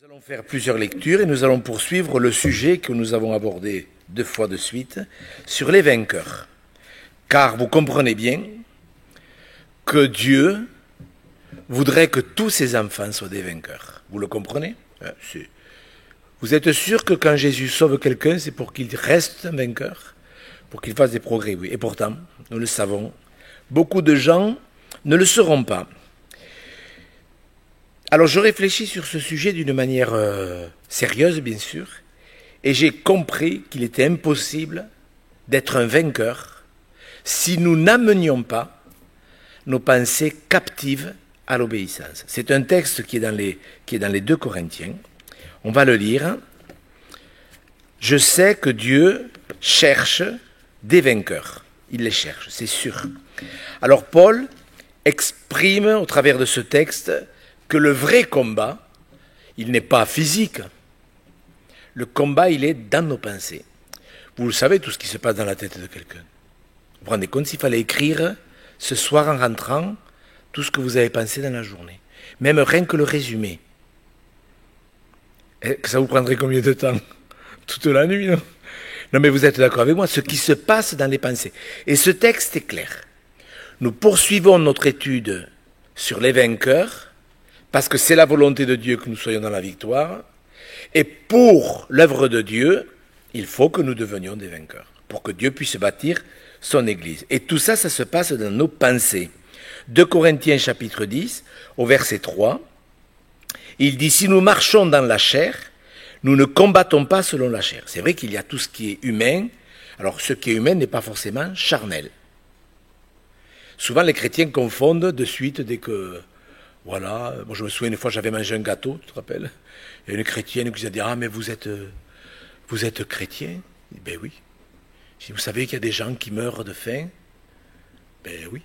Nous allons faire plusieurs lectures et nous allons poursuivre le sujet que nous avons abordé 2 fois de suite sur les vainqueurs. Car vous comprenez bien que Dieu voudrait que tous ses enfants soient des vainqueurs. Vous le comprenez ? Vous êtes sûr que quand Jésus sauve quelqu'un, c'est pour qu'il reste un vainqueur ? Pour qu'il fasse des progrès, oui. Et pourtant, nous le savons, beaucoup de gens ne le seront pas. Alors je réfléchis sur ce sujet d'une manière sérieuse, bien sûr, et j'ai compris qu'il était impossible d'être un vainqueur si nous n'amenions pas nos pensées captives à l'obéissance. C'est un texte qui est dans les 2 Corinthiens. On va le lire. Je sais que Dieu cherche des vainqueurs. Il les cherche, c'est sûr. Alors Paul exprime au travers de ce texte que le vrai combat, il n'est pas physique. Le combat, il est dans nos pensées. Vous le savez, tout ce qui se passe dans la tête de quelqu'un. Vous vous rendez compte s'il fallait écrire ce soir en rentrant tout ce que vous avez pensé dans la journée. Même rien que le résumé. Et ça vous prendrait combien de temps ? Toute la nuit, non ? Non, mais vous êtes d'accord avec moi, ce qui se passe dans les pensées. Et ce texte est clair. Nous poursuivons notre étude sur les vainqueurs, parce que c'est la volonté de Dieu que nous soyons dans la victoire. Et pour l'œuvre de Dieu, il faut que nous devenions des vainqueurs, pour que Dieu puisse bâtir son Église. Et tout ça, ça se passe dans nos pensées. 2 Corinthiens chapitre 10, au verset 3, il dit « Si nous marchons dans la chair, nous ne combattons pas selon la chair. » C'est vrai qu'il y a tout ce qui est humain. Alors, ce qui est humain n'est pas forcément charnel. Souvent, les chrétiens confondent de suite dès que... Voilà, moi je me souviens une fois, j'avais mangé un gâteau, tu te rappelles ? Il y a une chrétienne qui a dit « Ah, mais vous êtes chrétien ?» Ben oui. Je dis, vous savez qu'il y a des gens qui meurent de faim ? Ben oui.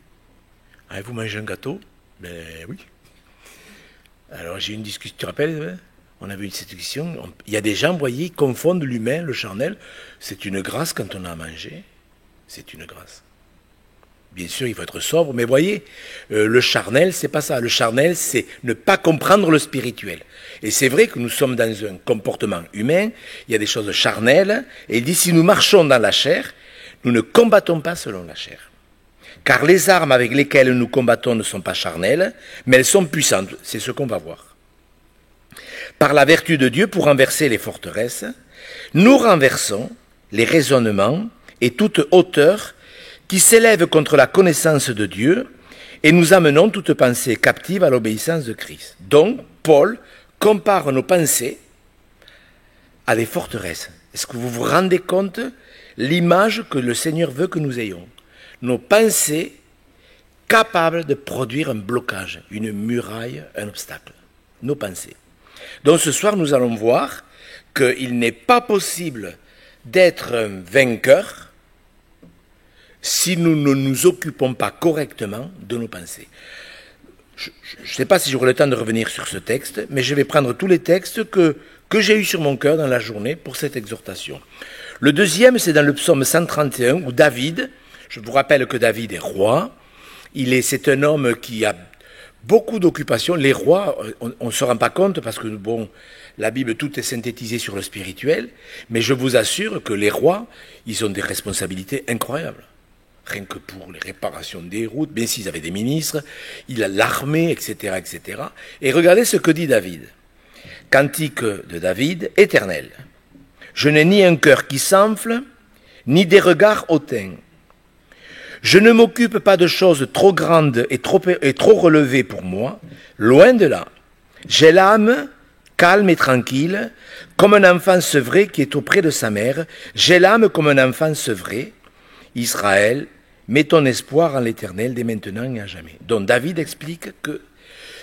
Ah, vous mangez un gâteau ? Ben oui. Alors j'ai eu une discussion, tu te rappelles ? On avait eu cette discussion. Il y a des gens, vous voyez, qui confondent l'humain, le charnel. C'est une grâce quand on a mangé. C'est une grâce. Bien sûr, il faut être sobre, mais voyez, le charnel, c'est pas ça. Le charnel, c'est ne pas comprendre le spirituel. Et c'est vrai que nous sommes dans un comportement humain, il y a des choses charnelles, et il dit, si nous marchons dans la chair, nous ne combattons pas selon la chair. Car les armes avec lesquelles nous combattons ne sont pas charnelles, mais elles sont puissantes. C'est ce qu'on va voir. Par la vertu de Dieu, pour renverser les forteresses, nous renversons les raisonnements et toute hauteur qui s'élève contre la connaissance de Dieu, et nous amenons toute pensée captive à l'obéissance de Christ. Donc, Paul compare nos pensées à des forteresses. Est-ce que vous vous rendez compte l'image que le Seigneur veut que nous ayons ? Nos pensées capables de produire un blocage, une muraille, un obstacle. Nos pensées. Donc ce soir, nous allons voir qu'il n'est pas possible d'être un vainqueur si nous ne nous occupons pas correctement de nos pensées. Je ne sais pas si j'aurai le temps de revenir sur ce texte, mais je vais prendre tous les textes que j'ai eus sur mon cœur dans la journée pour cette exhortation. Le deuxième, c'est dans le psaume 131, où David, je vous rappelle que David est roi, c'est un homme qui a beaucoup d'occupations. Les rois, on ne se rend pas compte parce que, bon, la Bible, tout est synthétisé sur le spirituel, mais je vous assure que les rois, ils ont des responsabilités incroyables. Rien que pour les réparations des routes, bien s'ils avaient des ministres, il a l'armée, etc., etc. Et regardez ce que dit David. Cantique de David, éternel. Je n'ai ni un cœur qui s'enfle, ni des regards hautains. Je ne m'occupe pas de choses trop grandes et trop relevées pour moi, loin de là. J'ai l'âme calme et tranquille, comme un enfant sevré qui est auprès de sa mère. J'ai l'âme comme un enfant sevré. Israël, mets ton espoir en l'Éternel dès maintenant et à jamais. Donc David explique que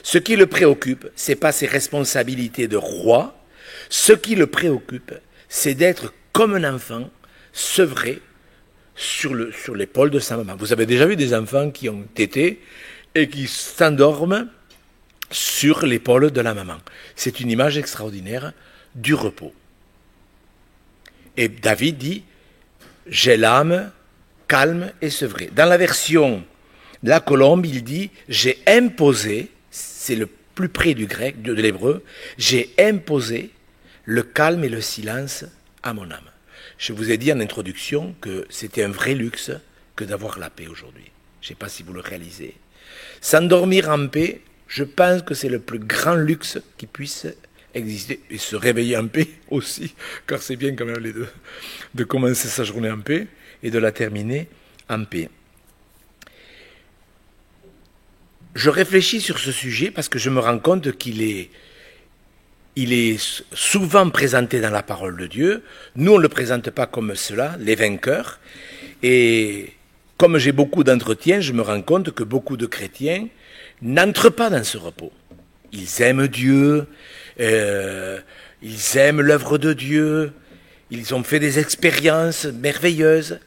ce qui le préoccupe, ce n'est pas ses responsabilités de roi. Ce qui le préoccupe, c'est d'être comme un enfant sevré sur l'épaule de sa maman. Vous avez déjà vu des enfants qui ont tété et qui s'endorment sur l'épaule de la maman. C'est une image extraordinaire du repos. Et David dit, j'ai l'âme calme et sevré. Dans la version de la Colombe, il dit « J'ai imposé », c'est le plus près du grec, de l'hébreu, j'ai imposé le calme et le silence à mon âme. Je vous ai dit en introduction que c'était un vrai luxe que d'avoir la paix aujourd'hui. Je ne sais pas si vous le réalisez. S'endormir en paix, je pense que c'est le plus grand luxe qui puisse exister. Et se réveiller en paix aussi, car c'est bien quand même les deux, de commencer sa journée en paix et de la terminer en paix. Je réfléchis sur ce sujet parce que je me rends compte qu'il est souvent présenté dans la parole de Dieu. Nous, on ne le présente pas comme cela, les vainqueurs. Et comme j'ai beaucoup d'entretiens, je me rends compte que beaucoup de chrétiens n'entrent pas dans ce repos. Ils aiment Dieu, ils aiment l'œuvre de Dieu, ils ont fait des expériences merveilleuses,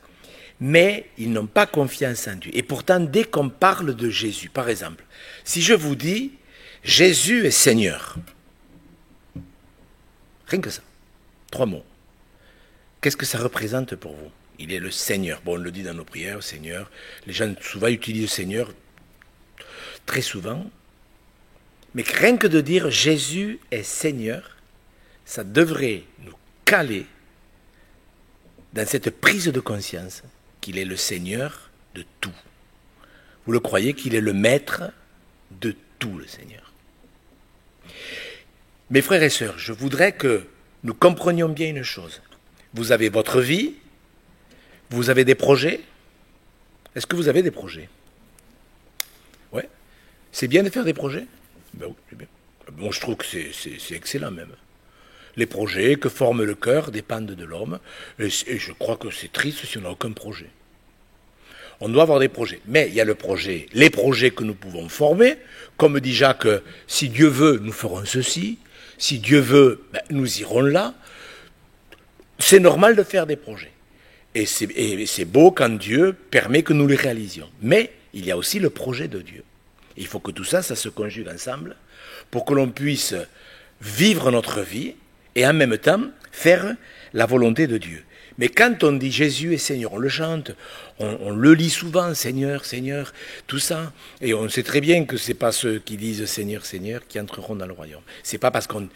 mais ils n'ont pas confiance en Dieu. Et pourtant, dès qu'on parle de Jésus, par exemple, si je vous dis « Jésus est Seigneur », rien que ça, 3 mots, qu'est-ce que ça représente pour vous? Il est le Seigneur. Bon, on le dit dans nos prières, Seigneur. Les gens souvent utilisent Seigneur, très souvent. Mais rien que de dire « Jésus est Seigneur », ça devrait nous caler dans cette prise de conscience qu'il est le Seigneur de tout. Vous le croyez qu'il est le maître de tout, le Seigneur. Mes frères et sœurs, je voudrais que nous comprenions bien une chose. Vous avez votre vie, vous avez des projets. Est-ce que vous avez des projets? Ouais. C'est bien de faire des projets? Ben oui, c'est bien. Bon, je trouve que c'est excellent même. Les projets que forme le cœur dépendent de l'homme, et je crois que c'est triste si on n'a aucun projet. On doit avoir des projets, mais il y a les projets que nous pouvons former, comme dit Jacques, si Dieu veut, nous ferons ceci, si Dieu veut, ben, nous irons là. C'est normal de faire des projets, et c'est beau quand Dieu permet que nous les réalisions, mais il y a aussi le projet de Dieu. Il faut que tout ça, ça se conjugue ensemble, pour que l'on puisse vivre notre vie, et en même temps faire la volonté de Dieu. Mais quand on dit Jésus est Seigneur, on le chante, on le lit souvent, Seigneur, Seigneur, tout ça, et on sait très bien que ce n'est pas ceux qui disent Seigneur, Seigneur qui entreront dans le royaume. Ce n'est pas parce qu'on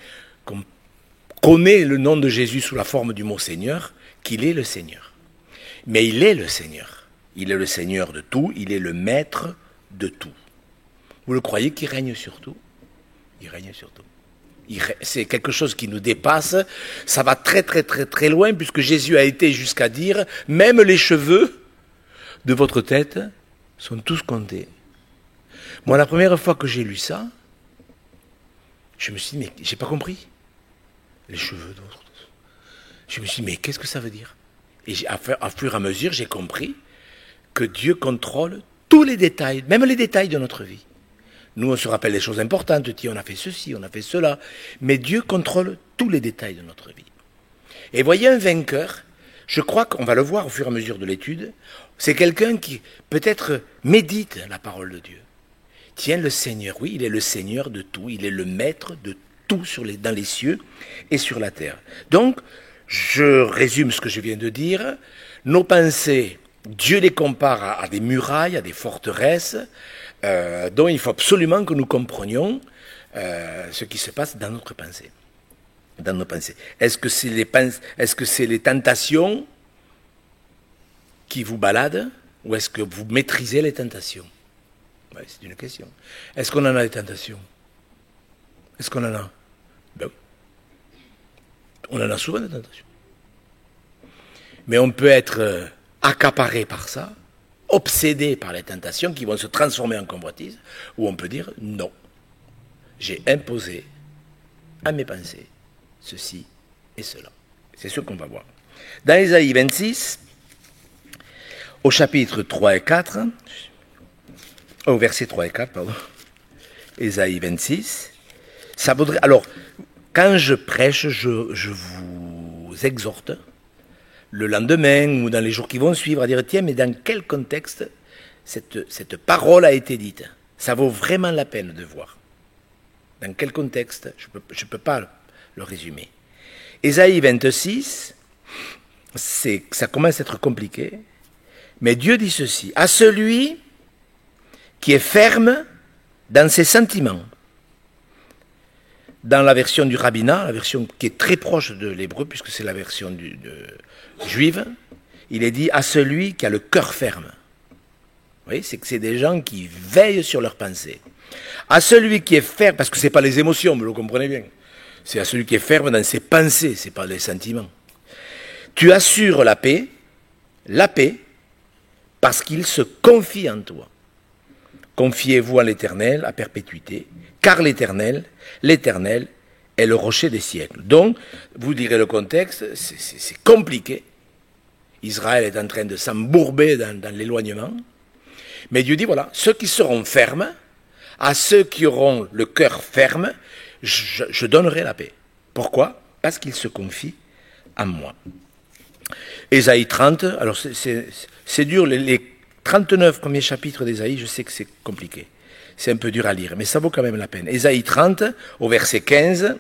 connaît le nom de Jésus sous la forme du mot Seigneur qu'il est le Seigneur. Mais il est le Seigneur. Il est le Seigneur de tout, il est le maître de tout. Vous le croyez qu'il règne sur tout? Il règne sur tout. C'est quelque chose qui nous dépasse, ça va très très très très loin, puisque Jésus a été jusqu'à dire, même les cheveux de votre tête sont tous comptés. Moi, la première fois que j'ai lu ça, je me suis dit, mais j'ai pas compris. Les cheveux de votre tête. Je me suis dit, mais qu'est-ce que ça veut dire? Et à fur et à mesure, j'ai compris que Dieu contrôle tous les détails, même les détails de notre vie. Nous, on se rappelle des choses importantes, on a fait ceci, on a fait cela, mais Dieu contrôle tous les détails de notre vie. Et voyez, un vainqueur, je crois qu'on va le voir au fur et à mesure de l'étude, c'est quelqu'un qui peut-être médite la parole de Dieu. Tiens, le Seigneur, oui, il est le Seigneur de tout, il est le maître de tout dans les cieux et sur la terre. Donc, je résume ce que je viens de dire, nos pensées, Dieu les compare à des murailles, à des forteresses, dont il faut absolument que nous comprenions ce qui se passe dans notre pensée. Dans nos pensées. Est-ce que c'est les tentations qui vous baladent, ou est-ce que vous maîtrisez les tentations? Ouais, c'est une question. Est-ce qu'on en a des tentations? Est-ce qu'on en a? Ben oui. On en a souvent des tentations. Mais on peut être accaparé par ça, obsédé par les tentations qui vont se transformer en convoitise, ou on peut dire non, j'ai imposé à mes pensées ceci et cela. C'est ce qu'on va voir. Dans Ésaïe 26, au chapitre 3 et 4, au verset 3 et 4, pardon, Ésaïe 26, ça vaudrait... Alors, quand je prêche, je vous exhorte, le lendemain ou dans les jours qui vont suivre, à dire, tiens, mais dans quel contexte cette parole a été dite? Ça vaut vraiment la peine de voir. Dans quel contexte? Je peux pas le résumer. Ésaïe 26, ça commence à être compliqué, mais Dieu dit ceci, à celui qui est ferme dans ses sentiments dans la version du rabbinat, la version qui est très proche de l'hébreu, puisque c'est la version juive, il est dit à celui qui a le cœur ferme. Vous voyez, c'est que c'est des gens qui veillent sur leurs pensées. À celui qui est ferme, parce que ce n'est pas les émotions, vous le comprenez bien, c'est à celui qui est ferme dans ses pensées, ce n'est pas les sentiments. Tu assures la paix, parce qu'il se confie en toi. Confiez-vous à l'Éternel à perpétuité, car l'Éternel est le rocher des siècles. Donc, vous direz le contexte, c'est compliqué. Israël est en train de s'embourber dans l'éloignement. Mais Dieu dit, voilà, ceux qui seront fermes, à ceux qui auront le cœur ferme, je donnerai la paix. Pourquoi? Parce qu'ils se confient en moi. Ésaïe 30, alors c'est dur, les 39 premiers chapitres d'Ésaïe, je sais que c'est compliqué. C'est un peu dur à lire, mais ça vaut quand même la peine. Ésaïe 30, au verset 15,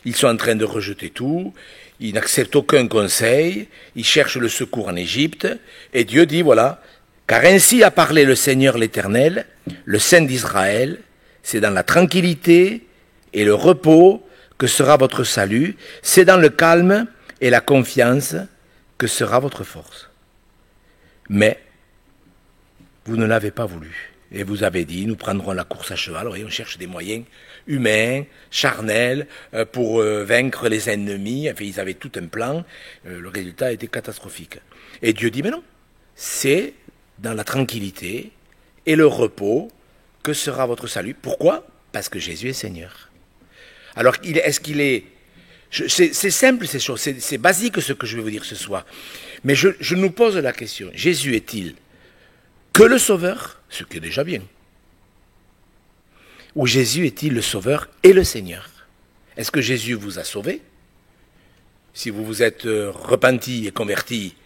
ils sont en train de rejeter tout, ils n'acceptent aucun conseil, ils cherchent le secours en Égypte, et Dieu dit, voilà, car ainsi a parlé le Seigneur l'Éternel, le Saint d'Israël, c'est dans la tranquillité et le repos que sera votre salut, c'est dans le calme et la confiance que sera votre force. Mais vous ne l'avez pas voulu. Et vous avez dit, nous prendrons la course à cheval. Oui, on cherche des moyens humains, charnels, pour vaincre les ennemis. Enfin, ils avaient tout un plan. Le résultat était catastrophique. Et Dieu dit, mais non, c'est dans la tranquillité et le repos que sera votre salut. Pourquoi? Parce que Jésus est Seigneur. Alors, est-ce qu'il est... C'est simple ces choses, c'est basique ce que je vais vous dire ce soir. Mais je nous pose la question, Jésus est-il que le Sauveur, ce qui est déjà bien, ou Jésus est-il le Sauveur et le Seigneur? Est-ce que Jésus vous a sauvé? Si vous vous êtes repenti et converti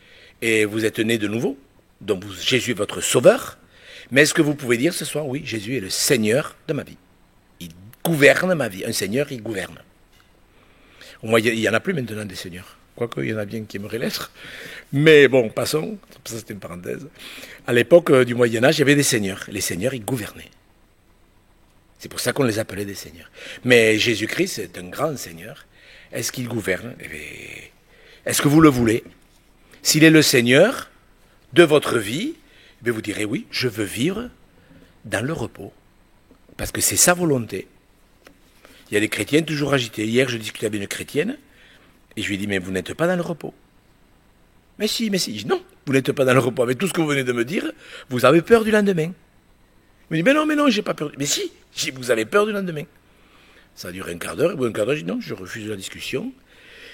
et vous êtes né de nouveau, donc Jésus est votre Sauveur, mais est-ce que vous pouvez dire ce soir, oui, Jésus est le Seigneur de ma vie? Il gouverne ma vie, un Seigneur, il gouverne. Au moins, il n'y en a plus maintenant des seigneurs. Quoique, il y en a bien qui aimeraient l'être. Mais bon, passons. Ça, c'était une parenthèse. À l'époque du Moyen-Âge, il y avait des seigneurs. Les seigneurs, ils gouvernaient. C'est pour ça qu'on les appelait des seigneurs. Mais Jésus-Christ est un grand seigneur. Est-ce qu'il gouverne? Est-ce que vous le voulez? S'il est le Seigneur de votre vie, vous direz oui, je veux vivre dans le repos. Parce que c'est sa volonté. Il y a des chrétiens toujours agités. Hier, je discutais avec une chrétienne, et je lui ai dit, mais vous n'êtes pas dans le repos. Mais si. Je dis, non, vous n'êtes pas dans le repos. Avec tout ce que vous venez de me dire, vous avez peur du lendemain. Elle me dit, mais non, j'ai pas peur. Mais si, vous avez peur du lendemain. Ça a duré un quart d'heure, et au bout d'un quart d'heure, je dis, non, je refuse la discussion.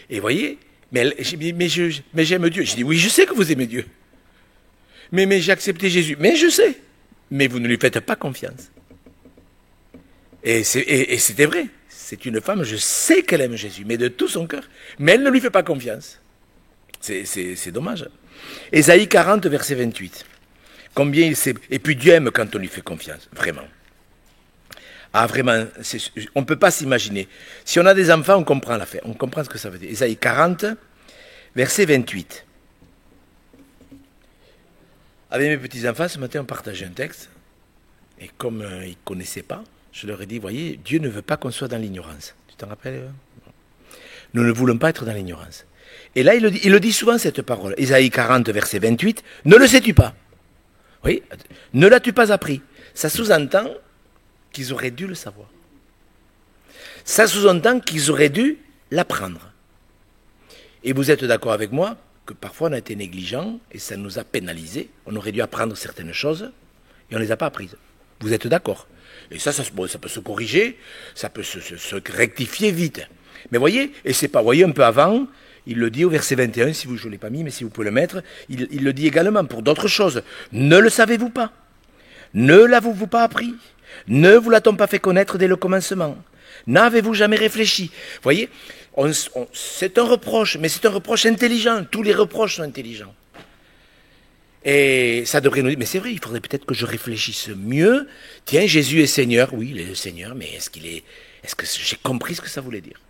Et vous voyez, mais j'aime Dieu. Je dis, oui, je sais que vous aimez Dieu. Mais j'ai accepté Jésus. Mais je sais. Mais vous ne lui faites pas confiance. Et c'était vrai. C'est une femme, je sais qu'elle aime Jésus, mais de tout son cœur. Mais elle ne lui fait pas confiance. C'est dommage. Ésaïe 40, verset 28. Combien il sait... Et puis Dieu aime quand on lui fait confiance, vraiment. Ah, vraiment, on ne peut pas s'imaginer. Si on a des enfants, on comprend l'affaire. On comprend ce que ça veut dire. Ésaïe 40, verset 28. Avec mes petits-enfants, ce matin, on partageait un texte. Et comme ils ne connaissaient pas, je leur ai dit, voyez, Dieu ne veut pas qu'on soit dans l'ignorance. Tu t'en rappelles? Nous ne voulons pas être dans l'ignorance. Et là, il le dit souvent, cette parole. Ésaïe 40, verset 28. Ne le sais-tu pas? Oui, ne l'as-tu pas appris? Ça sous-entend qu'ils auraient dû le savoir. Ça sous-entend qu'ils auraient dû l'apprendre. Et vous êtes d'accord avec moi que parfois on a été négligents et ça nous a pénalisés. On aurait dû apprendre certaines choses et on ne les a pas apprises. Vous êtes d'accord? Et ça peut se corriger, ça peut se rectifier vite. Mais voyez, et c'est pas, voyez un peu avant, il le dit au verset 21, si je ne l'ai pas mis, mais si vous pouvez le mettre, il le dit également pour d'autres choses. Ne le savez-vous pas? Ne l'avez-vous pas appris? Ne vous l'a-t-on pas fait connaître dès le commencement? N'avez-vous jamais réfléchi? Voyez, c'est un reproche, mais c'est un reproche intelligent. Tous les reproches sont intelligents. Et ça devrait nous dire, mais c'est vrai, il faudrait peut-être que je réfléchisse mieux. Tiens, Jésus est Seigneur. Oui, il est le Seigneur, mais est-ce que j'ai compris ce que ça voulait dire?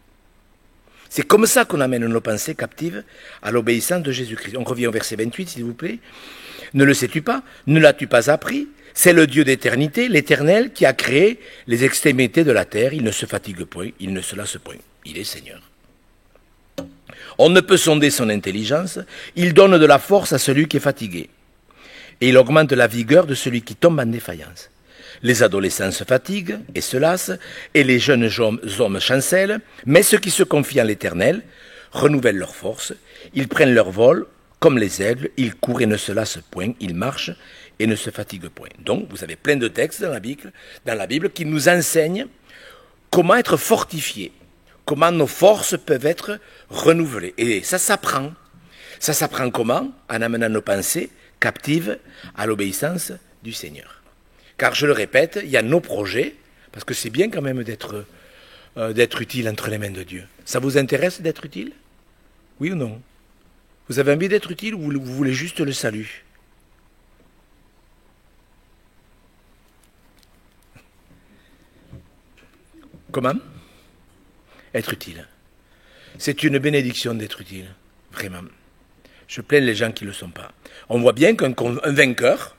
C'est comme ça qu'on amène nos pensées captives à l'obéissance de Jésus-Christ. On revient au verset 28, s'il vous plaît. Ne le sais-tu pas? Ne l'as-tu pas appris? C'est le Dieu d'éternité, l'Éternel, qui a créé les extrémités de la terre. Il ne se fatigue point, il ne se lasse point. Il est Seigneur. On ne peut sonder son intelligence. Il donne de la force à celui qui est fatigué. Et il augmente la vigueur de celui qui tombe en défaillance. Les adolescents se fatiguent et se lassent, et les jeunes hommes chancellent, mais ceux qui se confient en l'Éternel renouvellent leur force. Ils prennent leur vol comme les aigles, ils courent et ne se lassent point, ils marchent et ne se fatiguent point. Donc, vous avez plein de textes dans la Bible qui nous enseignent comment être fortifiés, comment nos forces peuvent être renouvelées. Et ça s'apprend. Ça s'apprend comment? En amenant nos pensées captives à l'obéissance du Seigneur. Car je le répète, il y a nos projets, parce que c'est bien quand même d'être utile entre les mains de Dieu. Ça vous intéresse d'être utile? Oui ou non? Vous avez envie d'être utile ou vous voulez juste le salut? Comment? Être utile. C'est une bénédiction d'être utile, vraiment. Je plains les gens qui ne le sont pas. On voit bien qu'un vainqueur,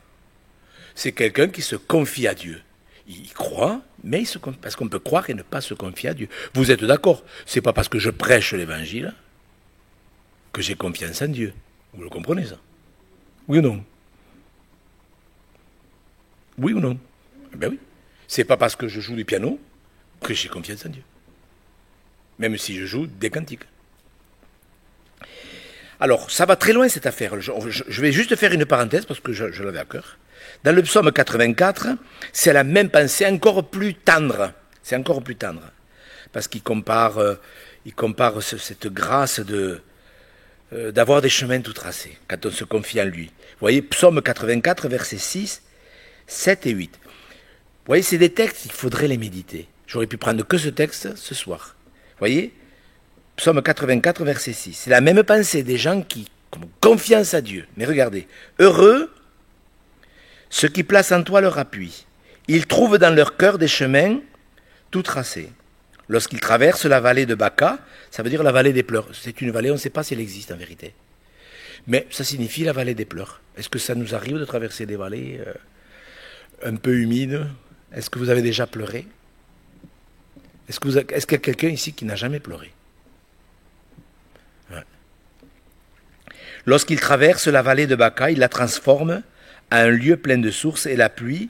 c'est quelqu'un qui se confie à Dieu. Il croit, mais parce qu'on peut croire et ne pas se confier à Dieu. Vous êtes d'accord? C'est pas parce que je prêche l'évangile que j'ai confiance en Dieu. Vous le comprenez, ça? Oui ou non? Oui ou non? Ben oui. C'est pas parce que je joue du piano que j'ai confiance en Dieu. Même si je joue des cantiques. Alors, ça va très loin cette affaire. Je vais juste faire une parenthèse parce que je l'avais à cœur. Dans le psaume 84, c'est la même pensée encore plus tendre. C'est encore plus tendre. Parce qu'il compare cette grâce d'avoir des chemins tout tracés quand on se confie en lui. Vous voyez, psaume 84, versets 6, 7 et 8. Vous voyez, c'est des textes, il faudrait les méditer. J'aurais pu prendre que ce texte ce soir. Vous voyez, psaume 84, verset 6. C'est la même pensée des gens qui ont confiance à Dieu. Mais regardez, heureux ceux qui placent en toi leur appui. Ils trouvent dans leur cœur des chemins tout tracés. Lorsqu'ils traversent la vallée de Baca, ça veut dire la vallée des pleurs. C'est une vallée, on ne sait pas si elle existe en vérité. Mais ça signifie la vallée des pleurs. Est-ce que ça nous arrive de traverser des vallées un peu humides? Est-ce que vous avez déjà pleuré? Est-ce qu'il y a quelqu'un ici qui n'a jamais pleuré? Ouais. Lorsqu'ils traversent la vallée de Baca, ils la transforment à un lieu plein de sources et la pluie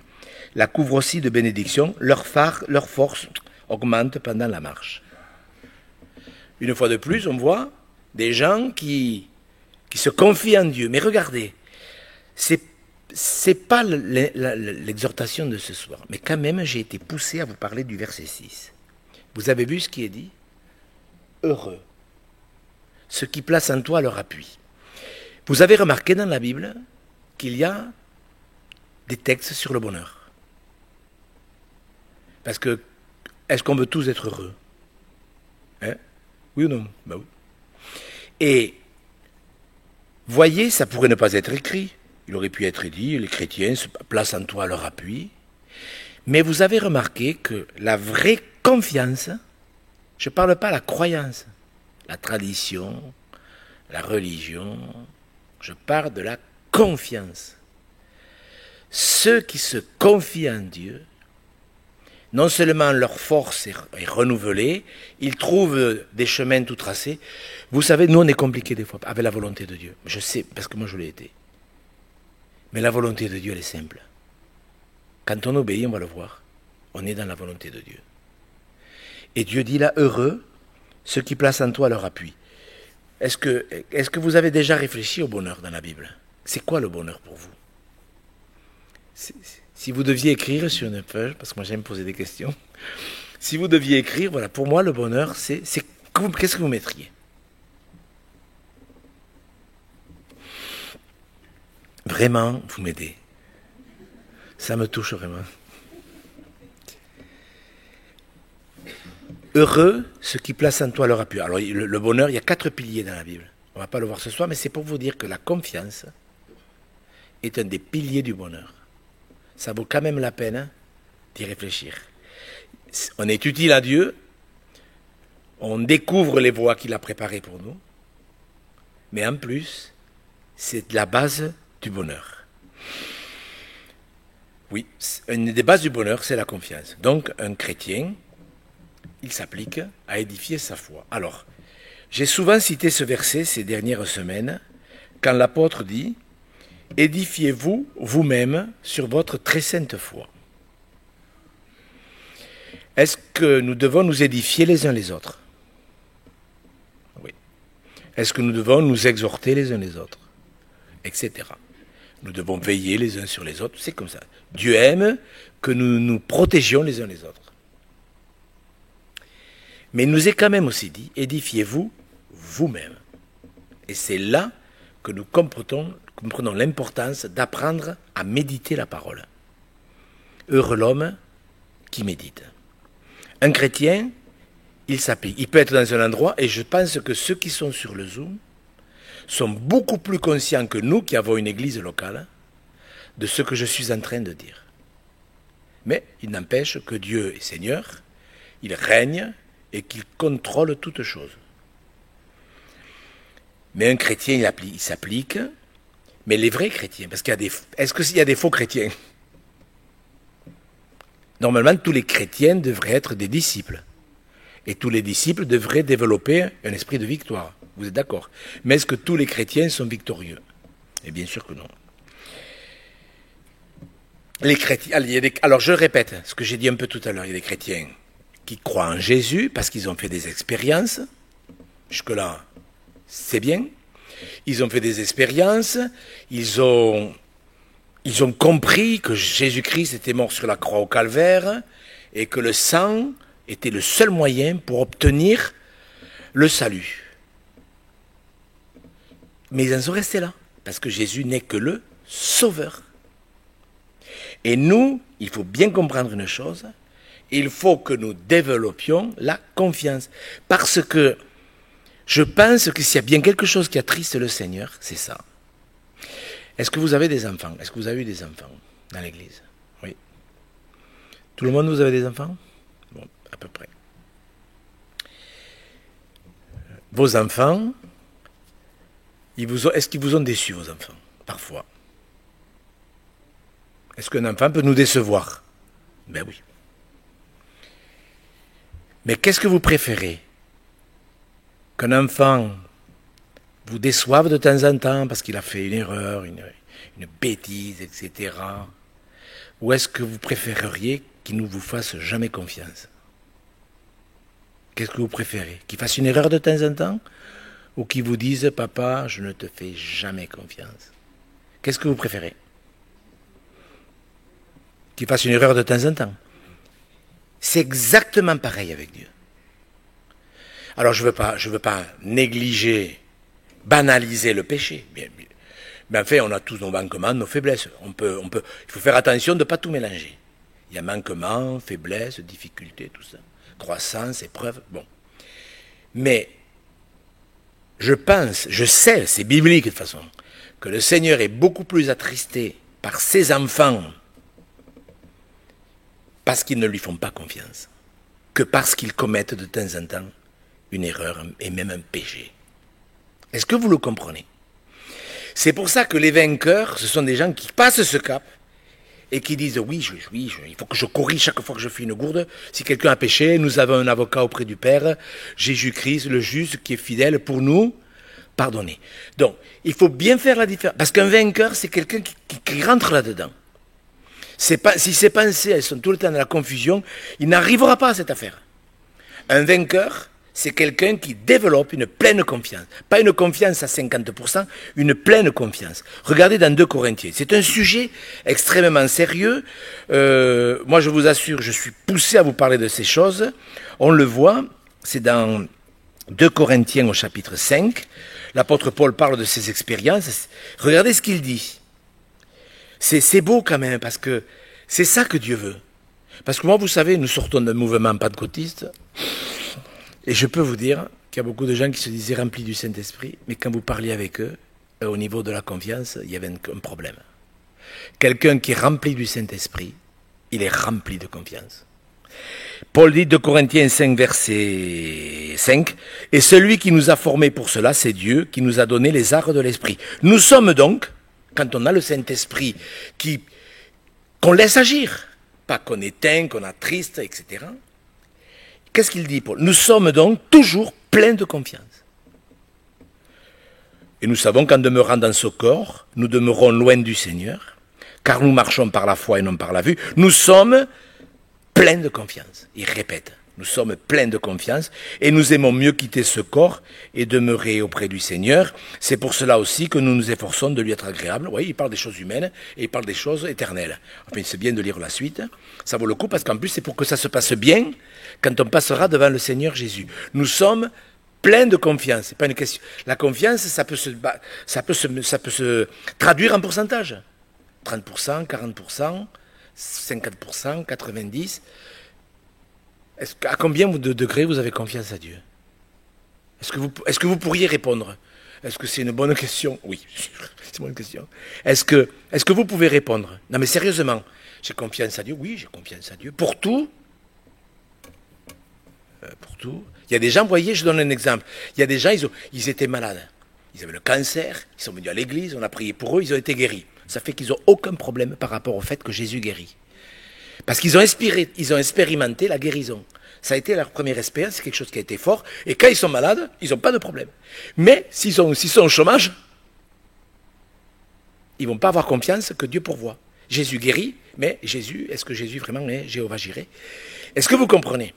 la couvre aussi de bénédictions. Leur force augmente pendant la marche. Une fois de plus, on voit des gens qui se confient en Dieu. Mais regardez, c'est pas l'exhortation de ce soir. Mais quand même, j'ai été poussé à vous parler du verset 6. Vous avez vu ce qui est dit? Heureux ceux qui placent en toi leur appui. Vous avez remarqué dans la Bible qu'il y a des textes sur le bonheur. Parce que, est-ce qu'on veut tous être heureux? Hein? Oui ou non? Ben oui. Et, voyez, ça pourrait ne pas être écrit. Il aurait pu être dit, les chrétiens se placent en toi leur appui. Mais vous avez remarqué que la vraie confiance, je ne parle pas de la croyance, la tradition, la religion, je parle de la confiance. Ceux qui se confient en Dieu, non seulement leur force est renouvelée, ils trouvent des chemins tout tracés. Vous savez, nous on est compliqués des fois avec la volonté de Dieu. Je sais, parce que moi je l'ai été. Mais la volonté de Dieu, elle est simple. Quand on obéit, on va le voir. On est dans la volonté de Dieu. Et Dieu dit là, heureux, ceux qui placent en toi leur appui. Est-ce que vous avez déjà réfléchi au bonheur dans la Bible? C'est quoi le bonheur pour vous? Si vous deviez écrire sur une feuille, parce que moi j'aime poser des questions, si vous deviez écrire, voilà, pour moi le bonheur, qu'est-ce que vous mettriez? Vraiment, vous m'aidez. Ça me touche vraiment. Heureux ceux qui placent en toi leur appui. Alors le bonheur, il y a 4 piliers dans la Bible. On ne va pas le voir ce soir, mais c'est pour vous dire que la confiance est un des piliers du bonheur. Ça vaut quand même la peine d'y réfléchir. On est utile à Dieu, on découvre les voies qu'il a préparées pour nous, mais en plus, c'est la base du bonheur. Oui, une des bases du bonheur, c'est la confiance. Donc, un chrétien, il s'applique à édifier sa foi. Alors, j'ai souvent cité ce verset ces dernières semaines, quand l'apôtre dit « Édifiez-vous vous-même sur votre très sainte foi ». Est-ce que nous devons nous édifier les uns les autres? Oui. Est-ce que nous devons nous exhorter les uns les autres? Etc. Nous devons veiller les uns sur les autres, c'est comme ça. Dieu aime que nous nous protégions les uns les autres. Mais il nous est quand même aussi dit, édifiez-vous vous-même. Et c'est là que nous comprenons l'importance d'apprendre à méditer la parole. Heureux l'homme qui médite. Un chrétien, il s'applique. Il peut être dans un endroit, et je pense que ceux qui sont sur le Zoom sont beaucoup plus conscients que nous, qui avons une église locale, de ce que je suis en train de dire. Mais il n'empêche que Dieu est Seigneur, il règne et qu'il contrôle toutes choses. Mais un chrétien, il s'applique, mais les vrais chrétiens, parce est-ce qu'il y a des faux chrétiens? Normalement, tous les chrétiens devraient être des disciples. Et tous les disciples devraient développer un esprit de victoire. Vous êtes d'accord? Mais est-ce que tous les chrétiens sont victorieux? Et bien sûr que non. Les chrétiens, alors je répète ce que j'ai dit un peu tout à l'heure. Il y a des chrétiens qui croient en Jésus parce qu'ils ont fait des expériences. Jusque-là, c'est bien. Ils ont fait des expériences. Ils ont compris que Jésus-Christ était mort sur la croix au calvaire et que le sang était le seul moyen pour obtenir le salut. Mais ils en sont restés là, parce que Jésus n'est que le sauveur. Et nous, il faut bien comprendre une chose, il faut que nous développions la confiance. Parce que je pense que s'il y a bien quelque chose qui attriste le Seigneur, c'est ça. Est-ce que vous avez des enfants? Est-ce que vous avez eu des enfants dans l'église? Oui. Tout le monde, vous avez des enfants? Bon, à peu près. Vos enfants, est-ce qu'ils vous ont déçu, vos enfants? Parfois. Est-ce qu'un enfant peut nous décevoir? Ben oui. Mais qu'est-ce que vous préférez? Qu'un enfant vous déçoive de temps en temps parce qu'il a fait une erreur, une bêtise, etc. Ou est-ce que vous préféreriez qu'il ne vous fasse jamais confiance? Qu'est-ce que vous préférez? Qu'il fasse une erreur de temps en temps? Ou qu'il vous dise « Papa, je ne te fais jamais confiance ». Qu'est-ce que vous préférez? Qu'il fasse une erreur de temps en temps. C'est exactement pareil avec Dieu. Alors je veux pas négliger, banaliser le péché. Mais en fait, on a tous nos manquements, nos faiblesses. Il faut faire attention de ne pas tout mélanger. Il y a manquements, faiblesses, difficultés, tout ça. Croissance, épreuve, bon. Mais je sais, c'est biblique de toute façon, que le Seigneur est beaucoup plus attristé par ses enfants parce qu'ils ne lui font pas confiance, que parce qu'ils commettent de temps en temps une erreur et même un péché. Est-ce que vous le comprenez? C'est pour ça que les vainqueurs, ce sont des gens qui passent ce cap et qui disent oui, il faut que je corrige chaque fois que je fais une gourde. Si quelqu'un a péché, nous avons un avocat auprès du Père, Jésus-Christ, le juste, qui est fidèle pour nous pardonner. Donc, il faut bien faire la différence. Parce qu'un vainqueur, c'est quelqu'un qui rentre là-dedans. Si ses pensées, elles sont tout le temps dans la confusion, il n'arrivera pas à cette affaire. Un vainqueur, c'est quelqu'un qui développe une pleine confiance. Pas une confiance à 50%, une pleine confiance. Regardez dans 2 Corinthiens. C'est un sujet extrêmement sérieux. Moi, je vous assure, je suis poussé à vous parler de ces choses. On le voit, c'est dans 2 Corinthiens au chapitre 5. L'apôtre Paul parle de ses expériences. Regardez ce qu'il dit. C'est beau quand même, parce que c'est ça que Dieu veut. Parce que moi, vous savez, nous sortons d'un mouvement pentecôtiste. Et je peux vous dire qu'il y a beaucoup de gens qui se disaient remplis du Saint-Esprit, mais quand vous parliez avec eux, au niveau de la confiance, il y avait un problème. Quelqu'un qui est rempli du Saint-Esprit, il est rempli de confiance. Paul dit 2 Corinthiens 5, verset 5, « Et celui qui nous a formés pour cela, c'est Dieu, qui nous a donné les arts de l'Esprit. » Nous sommes donc, quand on a le Saint-Esprit qui qu'on laisse agir, pas qu'on éteint, qu'on attriste, etc. Qu'est-ce qu'il dit, Paul? Nous sommes donc toujours pleins de confiance. Et nous savons qu'en demeurant dans ce corps, nous demeurons loin du Seigneur, car nous marchons par la foi et non par la vue. Nous sommes pleins de confiance. Il répète, nous sommes pleins de confiance et nous aimons mieux quitter ce corps et demeurer auprès du Seigneur. C'est pour cela aussi que nous nous efforçons de lui être agréables. Oui, il parle des choses humaines et il parle des choses éternelles. Enfin, c'est bien de lire la suite. Ça vaut le coup parce qu'en plus, c'est pour que ça se passe bien quand on passera devant le Seigneur Jésus. Nous sommes plein de confiance. C'est pas une question. La confiance, ça peut se traduire en pourcentage. 30%, 40%, 50%, 90%. À combien de degrés vous avez confiance à Dieu? Est-ce que vous pourriez répondre? Est-ce que c'est une bonne question? Oui, c'est une bonne question. Est-ce que vous pouvez répondre? Non mais sérieusement, j'ai confiance à Dieu? Oui, j'ai confiance à Dieu. Pour tout? Pour tout. Il y a des gens, vous voyez, je donne un exemple. Il y a des gens, ils étaient malades. Ils avaient le cancer, ils sont venus à l'église, on a prié pour eux, ils ont été guéris. Ça fait qu'ils n'ont aucun problème par rapport au fait que Jésus guérit. Parce qu'ils ont expérimenté la guérison. Ça a été leur première expérience, c'est quelque chose qui a été fort. Et quand ils sont malades, ils n'ont pas de problème. Mais s'ils sont au chômage, ils ne vont pas avoir confiance que Dieu pourvoit. Jésus guérit, mais est-ce que Jésus vraiment est Jéhovah Jireh? Est-ce que vous comprenez?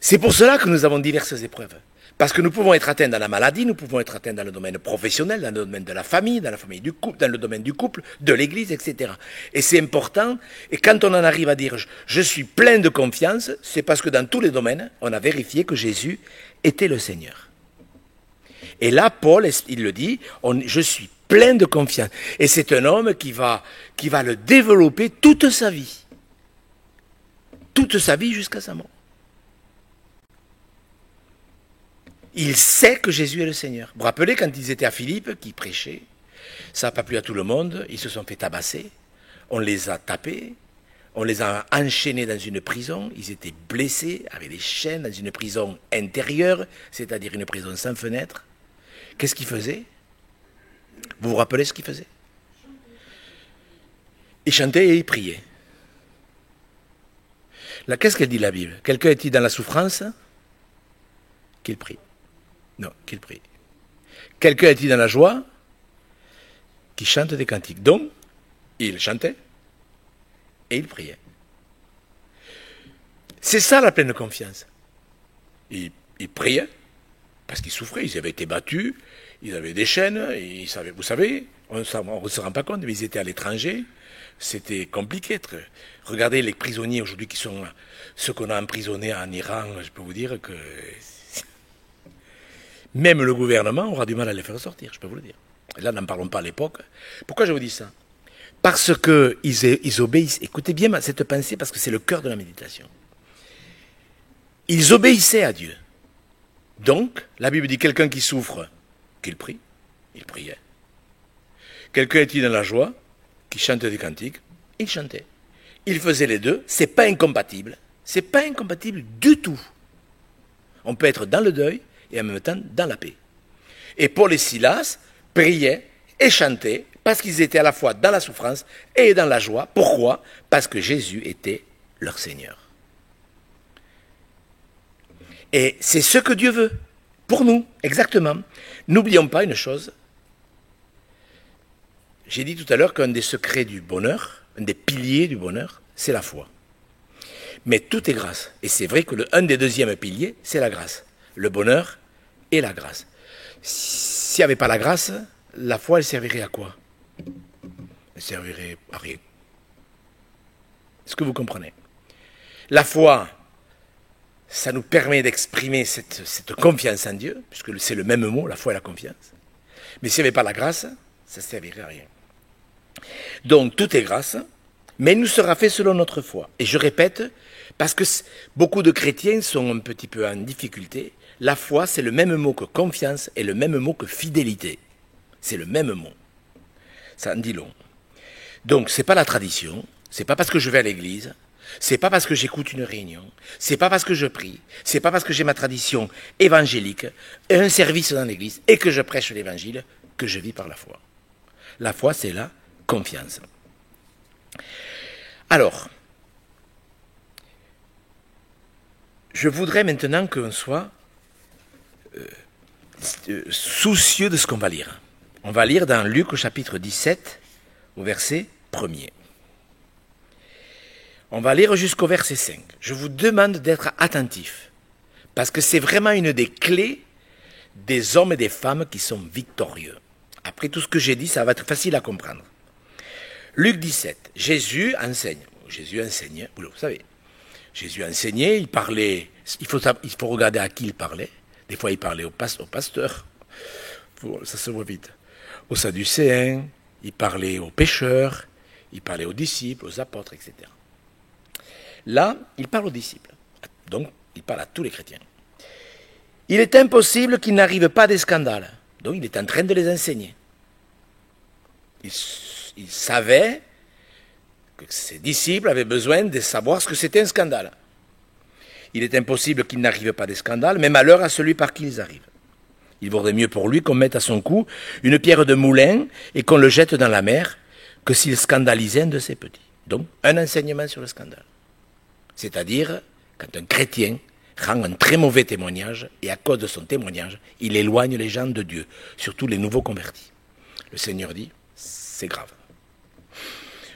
C'est pour cela que nous avons diverses épreuves. Parce que nous pouvons être atteints dans la maladie, nous pouvons être atteints dans le domaine professionnel, dans le domaine de la famille du couple, dans le domaine du couple, de l'église, etc. Et c'est important, et quand on en arrive à dire « je suis plein de confiance », c'est parce que dans tous les domaines, on a vérifié que Jésus était le Seigneur. Et là, Paul, il le dit, je suis plein de confiance. Et c'est un homme qui va le développer toute sa vie. Toute sa vie jusqu'à sa mort. Il sait que Jésus est le Seigneur. Vous vous rappelez quand ils étaient à Philippe, qui prêchaient, ça n'a pas plu à tout le monde, ils se sont fait tabasser, on les a tapés, on les a enchaînés dans une prison, ils étaient blessés avec des chaînes dans une prison intérieure, c'est-à-dire une prison sans fenêtre. Qu'est-ce qu'ils faisaient? Vous vous rappelez ce qu'ils faisaient? Ils chantaient et ils priaient. Là, qu'est-ce qu'elle dit la Bible? Quelqu'un est-il dans la souffrance? Qu'il prie. Non, qu'il prie. Quelqu'un est-il dans la joie? Qui chante des cantiques. Donc, il chantait et il priait. C'est ça la pleine confiance. Il priait parce qu'ils souffraient, ils avaient été battus, ils avaient des chaînes, ils savaient, vous savez, on ne se rend pas compte, mais ils étaient à l'étranger, c'était compliqué. Regardez les prisonniers aujourd'hui qui sont ceux qu'on a emprisonnés en Iran, je peux vous dire que même le gouvernement aura du mal à les faire sortir, je peux vous le dire. Là, n'en parlons pas à l'époque. Pourquoi je vous dis ça? Parce qu'ils obéissent. Écoutez bien cette pensée, parce que c'est le cœur de la méditation. Ils obéissaient à Dieu. Donc, la Bible dit, quelqu'un qui souffre, qu'il prie. Il priait. Quelqu'un est-il dans la joie, qui chante des cantiques, il chantait. Il faisait les deux, c'est pas incompatible. C'est pas incompatible du tout. On peut être dans le deuil, et en même temps dans la paix. Et Paul et Silas priaient et chantaient parce qu'ils étaient à la fois dans la souffrance et dans la joie. Pourquoi? Parce que Jésus était leur Seigneur. Et c'est ce que Dieu veut, pour nous, exactement. N'oublions pas une chose. J'ai dit tout à l'heure qu'un des secrets du bonheur, un des piliers du bonheur, c'est la foi. Mais tout est grâce. Et c'est vrai que un des deuxièmes piliers, c'est la grâce. Le bonheur et la grâce. S'il n'y avait pas la grâce, la foi, elle servirait à quoi? Elle servirait à rien. Est-ce que vous comprenez? La foi, ça nous permet d'exprimer cette confiance en Dieu, puisque c'est le même mot, la foi et la confiance. Mais s'il n'y avait pas la grâce, ça ne servirait à rien. Donc, tout est grâce, mais il nous sera fait selon notre foi. Et je répète, parce que beaucoup de chrétiens sont un petit peu en difficulté. La foi, c'est le même mot que confiance et le même mot que fidélité. C'est le même mot. Ça en dit long. Donc, ce n'est pas la tradition, c'est pas parce que je vais à l'église, c'est pas parce que j'écoute une réunion, c'est pas parce que je prie, c'est pas parce que j'ai ma tradition évangélique et un service dans l'église et que je prêche l'évangile que je vis par la foi. La foi, c'est la confiance. Alors, je voudrais maintenant qu'on soit soucieux de ce qu'on va lire. On va lire dans Luc au chapitre 17, au verset 1er. On va lire jusqu'au verset 5. Je vous demande d'être attentifs, parce que c'est vraiment une des clés des hommes et des femmes qui sont victorieux. Après tout ce que j'ai dit, ça va être facile à comprendre. Luc 17, Jésus enseigne. Jésus enseignait, vous savez. Jésus enseignait, il parlait, il faut regarder à qui il parlait. Des fois, il parlait au pasteur, ça se voit vite. Aux Sadducéens, il parlait aux pécheurs, il parlait aux disciples, aux apôtres, etc. Là, il parle aux disciples. Donc, il parle à tous les chrétiens. Il est impossible qu'il n'arrive pas des scandales. Donc, il est en train de les enseigner. Il savait que ses disciples avaient besoin de savoir ce que c'était un scandale. Il est impossible qu'il n'arrive pas des scandales, mais malheur à celui par qui ils arrivent. Il vaudrait mieux pour lui qu'on mette à son cou une pierre de moulin et qu'on le jette dans la mer que s'il scandalisait un de ses petits. Donc, un enseignement sur le scandale. C'est-à-dire, quand un chrétien rend un très mauvais témoignage, et à cause de son témoignage, il éloigne les gens de Dieu, surtout les nouveaux convertis. Le Seigneur dit, c'est grave.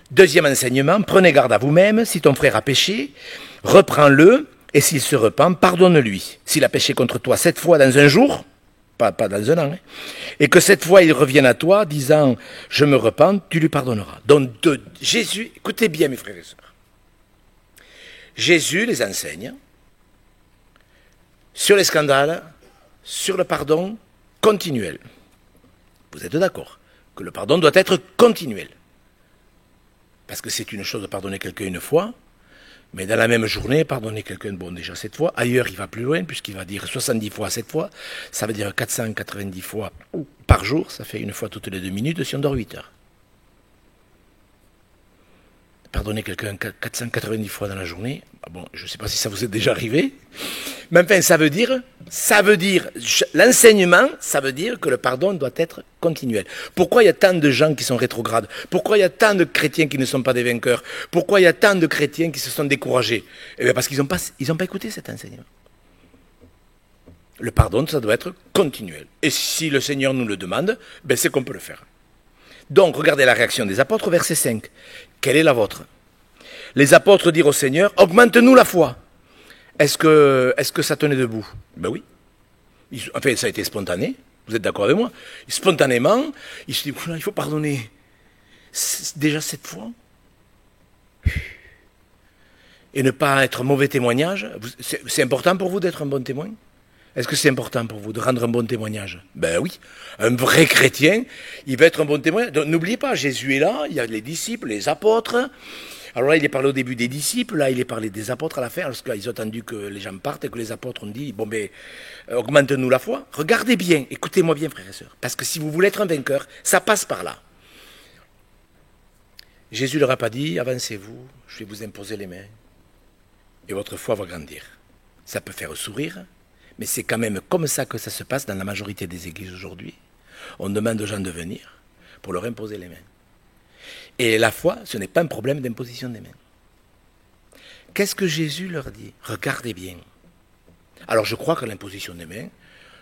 Deuxième enseignement, prenez garde à vous-même, si ton frère a péché, reprends-le, et s'il se repent, pardonne-lui. S'il a péché contre toi 7 fois dans un jour, pas dans un an, et que 7 fois il revienne à toi, disant, je me repens, tu lui pardonneras. Donc Jésus, écoutez bien mes frères et sœurs, Jésus les enseigne sur les scandales, sur le pardon continuel. Vous êtes d'accord que le pardon doit être continuel. Parce que c'est une chose de pardonner quelqu'un une fois, mais dans la même journée, pardonner quelqu'un, bon déjà 7 fois, ailleurs il va plus loin, puisqu'il va dire 70 fois 7 fois, ça veut dire 490 fois par jour, ça fait une fois toutes les 2 minutes si on dort 8 heures. Pardonner quelqu'un 490 fois dans la journée, bon, je ne sais pas si ça vous est déjà arrivé, mais enfin ça veut dire, l'enseignement, ça veut dire que le pardon doit être continuel. Pourquoi il y a tant de gens qui sont rétrogrades? Pourquoi il y a tant de chrétiens qui ne sont pas des vainqueurs? Pourquoi il y a tant de chrétiens qui se sont découragés? Eh bien parce qu'ils n'ont pas écouté cet enseignement. Le pardon, ça doit être continuel. Et si le Seigneur nous le demande, ben c'est qu'on peut le faire. Donc, regardez la réaction des apôtres, verset 5. Quelle est la vôtre? Les apôtres dirent au Seigneur, augmente-nous la foi. Est-ce que ça tenait debout? Ben oui. Enfin, ça a été spontané. Vous êtes d'accord avec moi? Spontanément, il se dit, il faut pardonner déjà 7 fois. Et ne pas être mauvais témoignage. C'est important pour vous d'être un bon témoin? Est-ce que c'est important pour vous de rendre un bon témoignage? Ben oui. Un vrai chrétien, il va être un bon témoin. Donc n'oubliez pas, Jésus est là, il y a les disciples, les apôtres. Alors là, il est parlé au début des disciples, là, il est parlé des apôtres à la fin, parce qu'ils ont attendu que les gens partent et que les apôtres ont dit, bon ben, augmente-nous la foi. Regardez bien, écoutez-moi bien, frères et sœurs, parce que si vous voulez être un vainqueur, ça passe par là. Jésus leur a pas dit, avancez-vous, je vais vous imposer les mains, et votre foi va grandir. Ça peut faire sourire, mais c'est quand même comme ça que ça se passe dans la majorité des églises aujourd'hui. On demande aux gens de venir pour leur imposer les mains. Et la foi, ce n'est pas un problème d'imposition des mains. Qu'est-ce que Jésus leur dit? Regardez bien. Alors je crois que l'imposition des mains,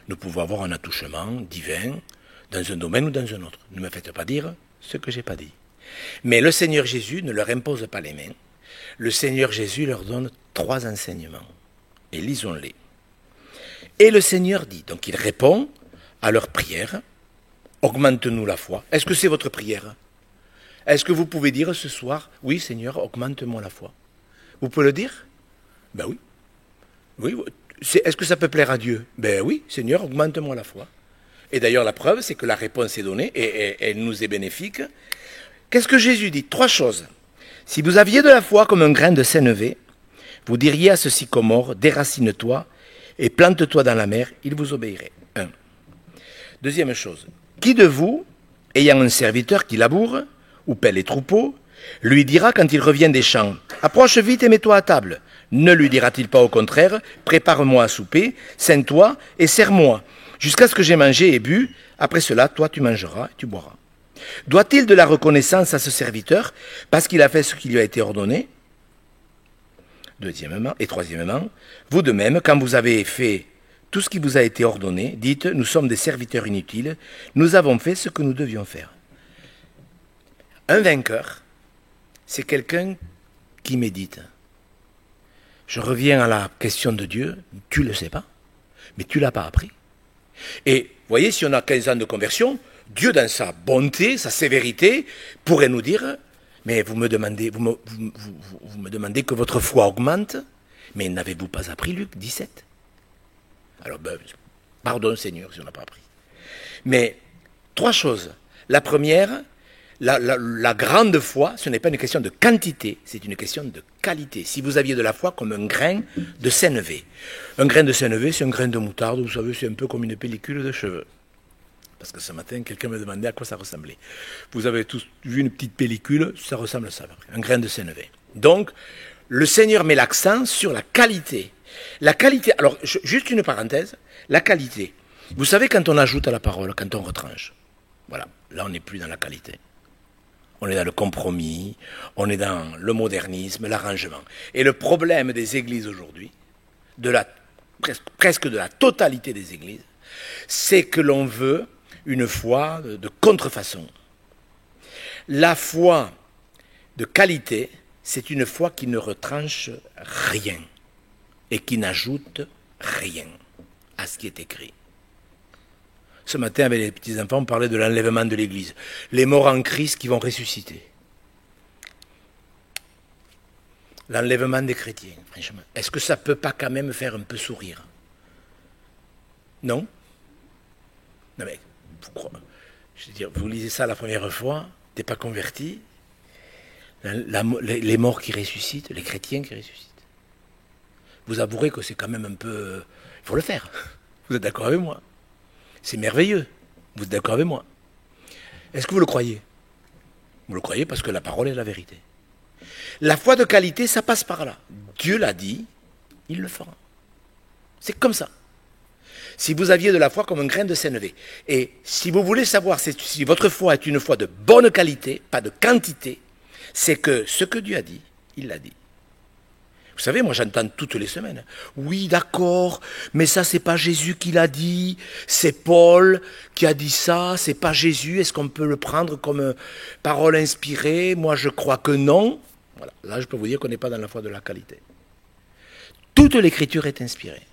nous pouvons avoir un attouchement divin dans un domaine ou dans un autre. Ne me faites pas dire ce que je n'ai pas dit. Mais le Seigneur Jésus ne leur impose pas les mains. Le Seigneur Jésus leur donne 3 enseignements. Et lisons-les. Et le Seigneur dit, donc il répond à leur prière, augmente-nous la foi. Est-ce que c'est votre prière? Est-ce que vous pouvez dire ce soir, oui Seigneur, augmente-moi la foi? Vous pouvez le dire? Ben oui. Oui. Est-ce que ça peut plaire à Dieu? Ben oui, Seigneur, augmente-moi la foi. Et d'ailleurs la preuve, c'est que la réponse est donnée et elle nous est bénéfique. Qu'est-ce que Jésus dit? 3 choses. Si vous aviez de la foi comme un grain de sénévé, vous diriez à ce sycomore, déracine-toi, et plante-toi dans la mer, il vous obéirait. 1. Deuxième chose, qui de vous, ayant un serviteur qui laboure, ou paie les troupeaux, lui dira quand il revient des champs, approche vite et mets-toi à table. Ne lui dira-t-il pas au contraire, prépare-moi à souper, ceins-toi et sers-moi, jusqu'à ce que j'ai mangé et bu, après cela, toi tu mangeras et tu boiras. Doit-il de la reconnaissance à ce serviteur parce qu'il a fait ce qui lui a été ordonné? Deuxièmement, et troisièmement, vous de même, quand vous avez fait tout ce qui vous a été ordonné, dites, nous sommes des serviteurs inutiles, nous avons fait ce que nous devions faire. Un vainqueur, c'est quelqu'un qui médite. Je reviens à la question de Dieu, tu ne le sais pas, mais tu ne l'as pas appris. Et vous voyez, si on a 15 ans de conversion, Dieu, dans sa bonté, sa sévérité, pourrait nous dire, mais vous me demandez que votre foi augmente, mais n'avez-vous pas appris Luc 17? Alors, pardon Seigneur si on n'a pas appris. Mais, trois choses. La première, la grande foi, ce n'est pas une question de quantité, c'est une question de qualité. Si vous aviez de la foi comme un grain de sénévé. Un grain de sénévé, c'est un grain de moutarde, vous savez, c'est un peu comme une pellicule de cheveux. Parce que ce matin, quelqu'un me demandait à quoi ça ressemblait. Vous avez tous vu une petite pellicule, ça ressemble à ça, un grain de sénévé. Donc, le Seigneur met l'accent sur la qualité. La qualité, alors, juste une parenthèse, la qualité. Vous savez, quand on ajoute à la parole, quand on retranche, voilà, là on n'est plus dans la qualité. On est dans le compromis, on est dans le modernisme, l'arrangement. Et le problème des églises aujourd'hui, presque de la totalité des églises, c'est que l'on veut une foi de contrefaçon. La foi de qualité, c'est une foi qui ne retranche rien et qui n'ajoute rien à ce qui est écrit. Ce matin, avec les petits-enfants, on parlait de l'enlèvement de l'Église. Les morts en Christ qui vont ressusciter. L'enlèvement des chrétiens, franchement. Est-ce que ça ne peut pas quand même faire un peu sourire? Non? Non mais, je veux dire, vous lisez ça la première fois, tu n'es pas converti, les morts qui ressuscitent, les chrétiens qui ressuscitent. Vous avouerez que c'est quand même un peu... Il faut le faire. Vous êtes d'accord avec moi? C'est merveilleux. Vous êtes d'accord avec moi? Est-ce que vous le croyez? Vous le croyez parce que la parole est la vérité. La foi de qualité, ça passe par là. Dieu l'a dit, il le fera. C'est comme ça. Si vous aviez de la foi comme un grain de sénévé, et si vous voulez savoir si votre foi est une foi de bonne qualité, pas de quantité, c'est que ce que Dieu a dit, il l'a dit. Vous savez, moi j'entends toutes les semaines, oui d'accord, mais ça c'est pas Jésus qui l'a dit, c'est Paul qui a dit ça, c'est pas Jésus, est-ce qu'on peut le prendre comme parole inspirée? Moi je crois que non. Voilà, là je peux vous dire qu'on n'est pas dans la foi de la qualité. Toute l'écriture est inspirée.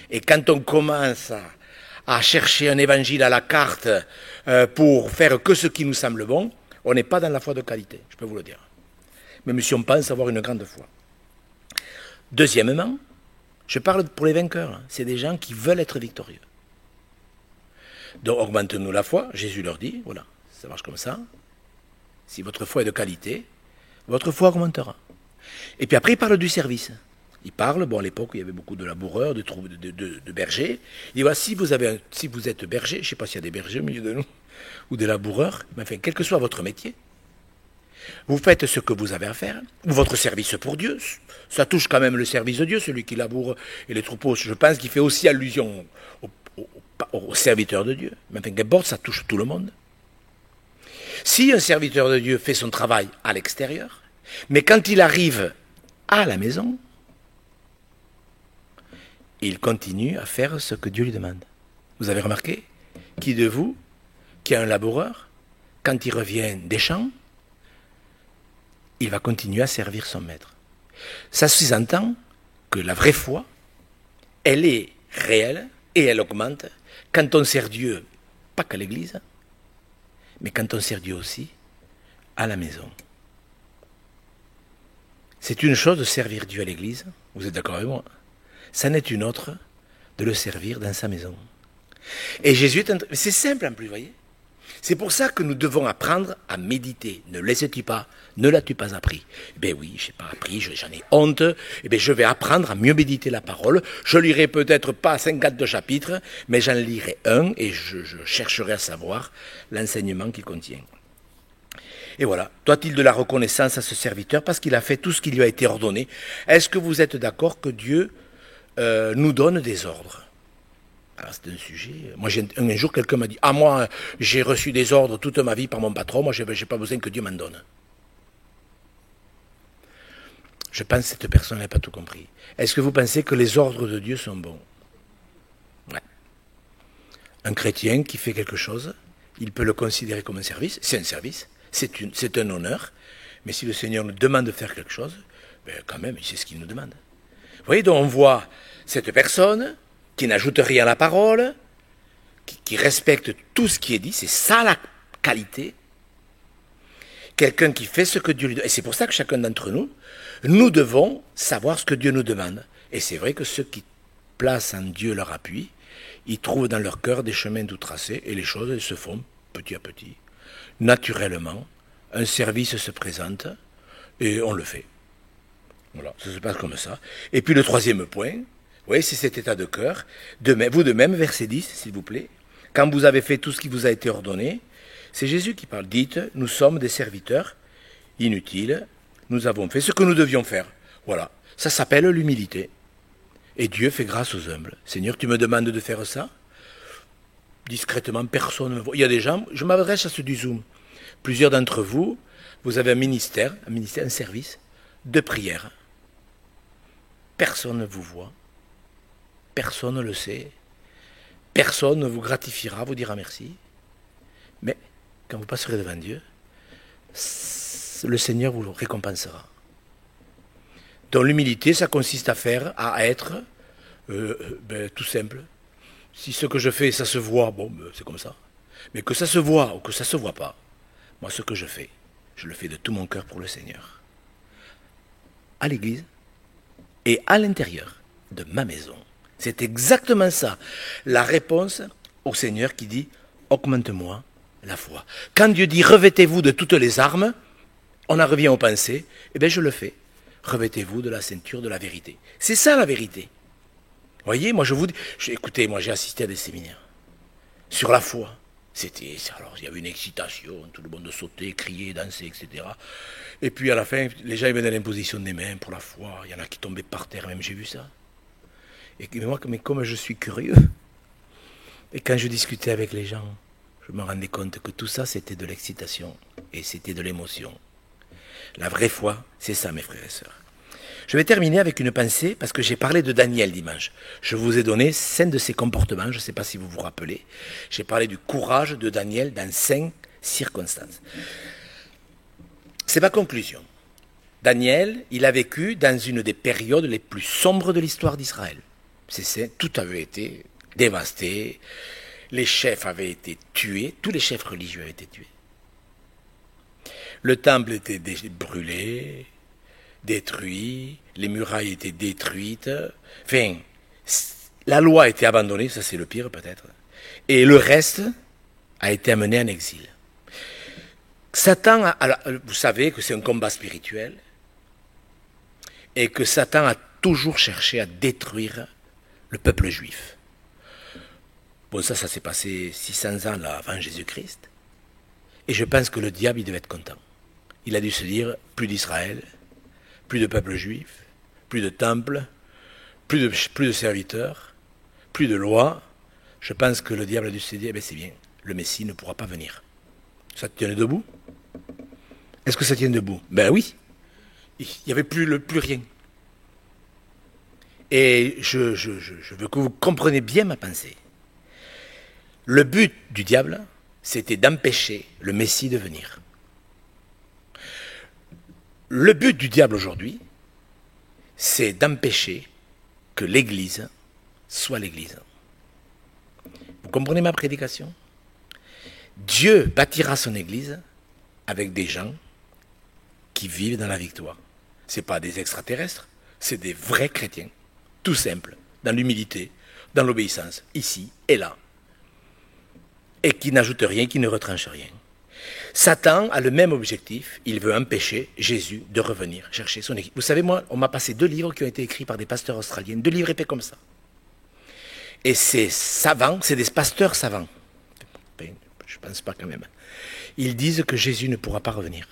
Et quand on commence à chercher un évangile à la carte pour faire que ce qui nous semble bon, on n'est pas dans la foi de qualité, je peux vous le dire. Même si on pense avoir une grande foi. Deuxièmement, je parle pour les vainqueurs, hein. C'est des gens qui veulent être victorieux. Donc augmente-nous la foi, Jésus leur dit, voilà, ça marche comme ça. Si votre foi est de qualité, votre foi augmentera. Et puis après, il parle du service. Il parle, bon à l'époque il y avait beaucoup de laboureurs, de bergers. Il dit, voilà, si vous êtes berger, je ne sais pas s'il y a des bergers au milieu de nous, ou des laboureurs, mais enfin, quel que soit votre métier, vous faites ce que vous avez à faire, ou votre service pour Dieu, ça touche quand même le service de Dieu, celui qui laboure et les troupeaux, je pense qu'il fait aussi allusion au serviteur de Dieu, mais enfin, qu'importe, ça touche tout le monde. Si un serviteur de Dieu fait son travail à l'extérieur, mais quand il arrive à la maison, il continue à faire ce que Dieu lui demande. Vous avez remarqué? Qui de vous, qui est un laboureur, quand il revient des champs, il va continuer à servir son maître. Ça sous-entend que la vraie foi, elle est réelle et elle augmente quand on sert Dieu, pas qu'à l'église, mais quand on sert Dieu aussi à la maison. C'est une chose de servir Dieu à l'église, vous êtes d'accord avec moi? Ça n'est une autre de le servir dans sa maison. Et Jésus c'est simple en plus, vous voyez. C'est pour ça que nous devons apprendre à méditer. Ne l'as-tu pas appris? Eh bien oui, je n'ai pas appris, j'en ai honte. Eh bien je vais apprendre à mieux méditer la parole. Je lirai peut-être pas 52 chapitres, mais j'en lirai un et je chercherai à savoir l'enseignement qu'il contient. Et voilà, doit-il de la reconnaissance à ce serviteur parce qu'il a fait tout ce qui lui a été ordonné? Est-ce que vous êtes d'accord que Dieu nous donne des ordres? Alors c'est un sujet. Moi, un jour, quelqu'un m'a dit, ah moi, j'ai reçu des ordres toute ma vie par mon patron, moi, j'ai pas besoin que Dieu m'en donne. Je pense que cette personne n'a pas tout compris. Est-ce que vous pensez que les ordres de Dieu sont bons? Ouais. Un chrétien qui fait quelque chose, il peut le considérer comme un service. C'est un service, c'est un honneur. Mais si le Seigneur nous demande de faire quelque chose, ben quand même, c'est ce qu'il nous demande. Vous voyez, donc on voit cette personne qui n'ajoute rien à la parole, qui respecte tout ce qui est dit, c'est ça la qualité. Quelqu'un qui fait ce que Dieu lui demande. Et c'est pour ça que chacun d'entre nous, nous devons savoir ce que Dieu nous demande. Et c'est vrai que ceux qui placent en Dieu leur appui, ils trouvent dans leur cœur des chemins tout tracés et les choses elles se font petit à petit, naturellement. Un service se présente et on le fait. Voilà, ça se passe comme ça. Et puis le troisième point, vous voyez, c'est cet état de cœur. Vous de même, verset 10, s'il vous plaît. Quand vous avez fait tout ce qui vous a été ordonné, c'est Jésus qui parle. Dites, nous sommes des serviteurs inutiles, nous avons fait ce que nous devions faire. Voilà, ça s'appelle l'humilité. Et Dieu fait grâce aux humbles. Seigneur, tu me demandes de faire ça? Discrètement, personne ne voit. Il y a des gens, je m'adresse à ceux du Zoom. Plusieurs d'entre vous, vous avez un service de prière. Personne ne vous voit. Personne ne le sait. Personne ne vous gratifiera, vous dira merci. Mais quand vous passerez devant Dieu, le Seigneur vous le récompensera. Donc l'humilité, ça consiste à être tout simple. Si ce que je fais, ça se voit, bon, c'est comme ça. Mais que ça se voit ou que ça ne se voit pas, moi ce que je fais, je le fais de tout mon cœur pour le Seigneur. À l'église et à l'intérieur de ma maison. C'est exactement ça. La réponse au Seigneur qui dit « Augmente-moi la foi ». Quand Dieu dit « Revêtez-vous de toutes les armes », on en revient aux pensées, eh bien je le fais. Revêtez-vous de la ceinture de la vérité. C'est ça la vérité. Vous voyez, moi je vous dis, écoutez, moi j'ai assisté à des séminaires sur la foi. Alors il y avait une excitation, tout le monde sautait, criait, dansait, etc. Et puis à la fin, les gens venaient à l'imposition des mains pour la foi. Il y en a qui tombaient par terre, même j'ai vu ça. Et moi, mais comme je suis curieux, et quand je discutais avec les gens, je me rendais compte que tout ça c'était de l'excitation et c'était de l'émotion. La vraie foi, c'est ça mes frères et sœurs. Je vais terminer avec une pensée, parce que j'ai parlé de Daniel dimanche. Je vous ai donné 5 de ses comportements, je ne sais pas si vous vous rappelez. J'ai parlé du courage de Daniel dans 5 circonstances. C'est ma conclusion. Daniel, il a vécu dans une des périodes les plus sombres de l'histoire d'Israël. Tout avait été dévasté, les chefs avaient été tués, tous les chefs religieux avaient été tués. Le temple était brûlé, détruit, les murailles étaient détruites, enfin, la loi a été abandonnée, ça c'est le pire peut-être, et le reste a été amené en exil. Satan, vous savez que c'est un combat spirituel, et que Satan a toujours cherché à détruire le peuple juif. Bon, ça s'est passé 600 ans là, avant Jésus-Christ, et je pense que le diable, il devait être content. Il a dû se dire, plus d'Israël, plus de peuple juif, plus de temple, plus de serviteurs, plus de loi. Je pense que le diable a dû se dire, c'est bien, le Messie ne pourra pas venir. Ça tient debout? Est-ce que ça tient debout? Ben oui, il n'y avait plus rien. Et je veux que vous compreniez bien ma pensée. Le but du diable, c'était d'empêcher le Messie de venir. Le but du diable aujourd'hui, c'est d'empêcher que l'Église soit l'Église. Vous comprenez ma prédication? Dieu bâtira son Église avec des gens qui vivent dans la victoire. Ce n'est pas des extraterrestres, c'est des vrais chrétiens, tout simples, dans l'humilité, dans l'obéissance, ici et là. Et qui n'ajoutent rien, qui ne retranchent rien. Satan a le même objectif, il veut empêcher Jésus de revenir chercher son équipe. Vous savez, moi, on m'a passé 2 livres qui ont été écrits par des pasteurs australiens, 2 livres épais comme ça. Et c'est savants, c'est des pasteurs savants. Je ne pense pas quand même. Ils disent que Jésus ne pourra pas revenir,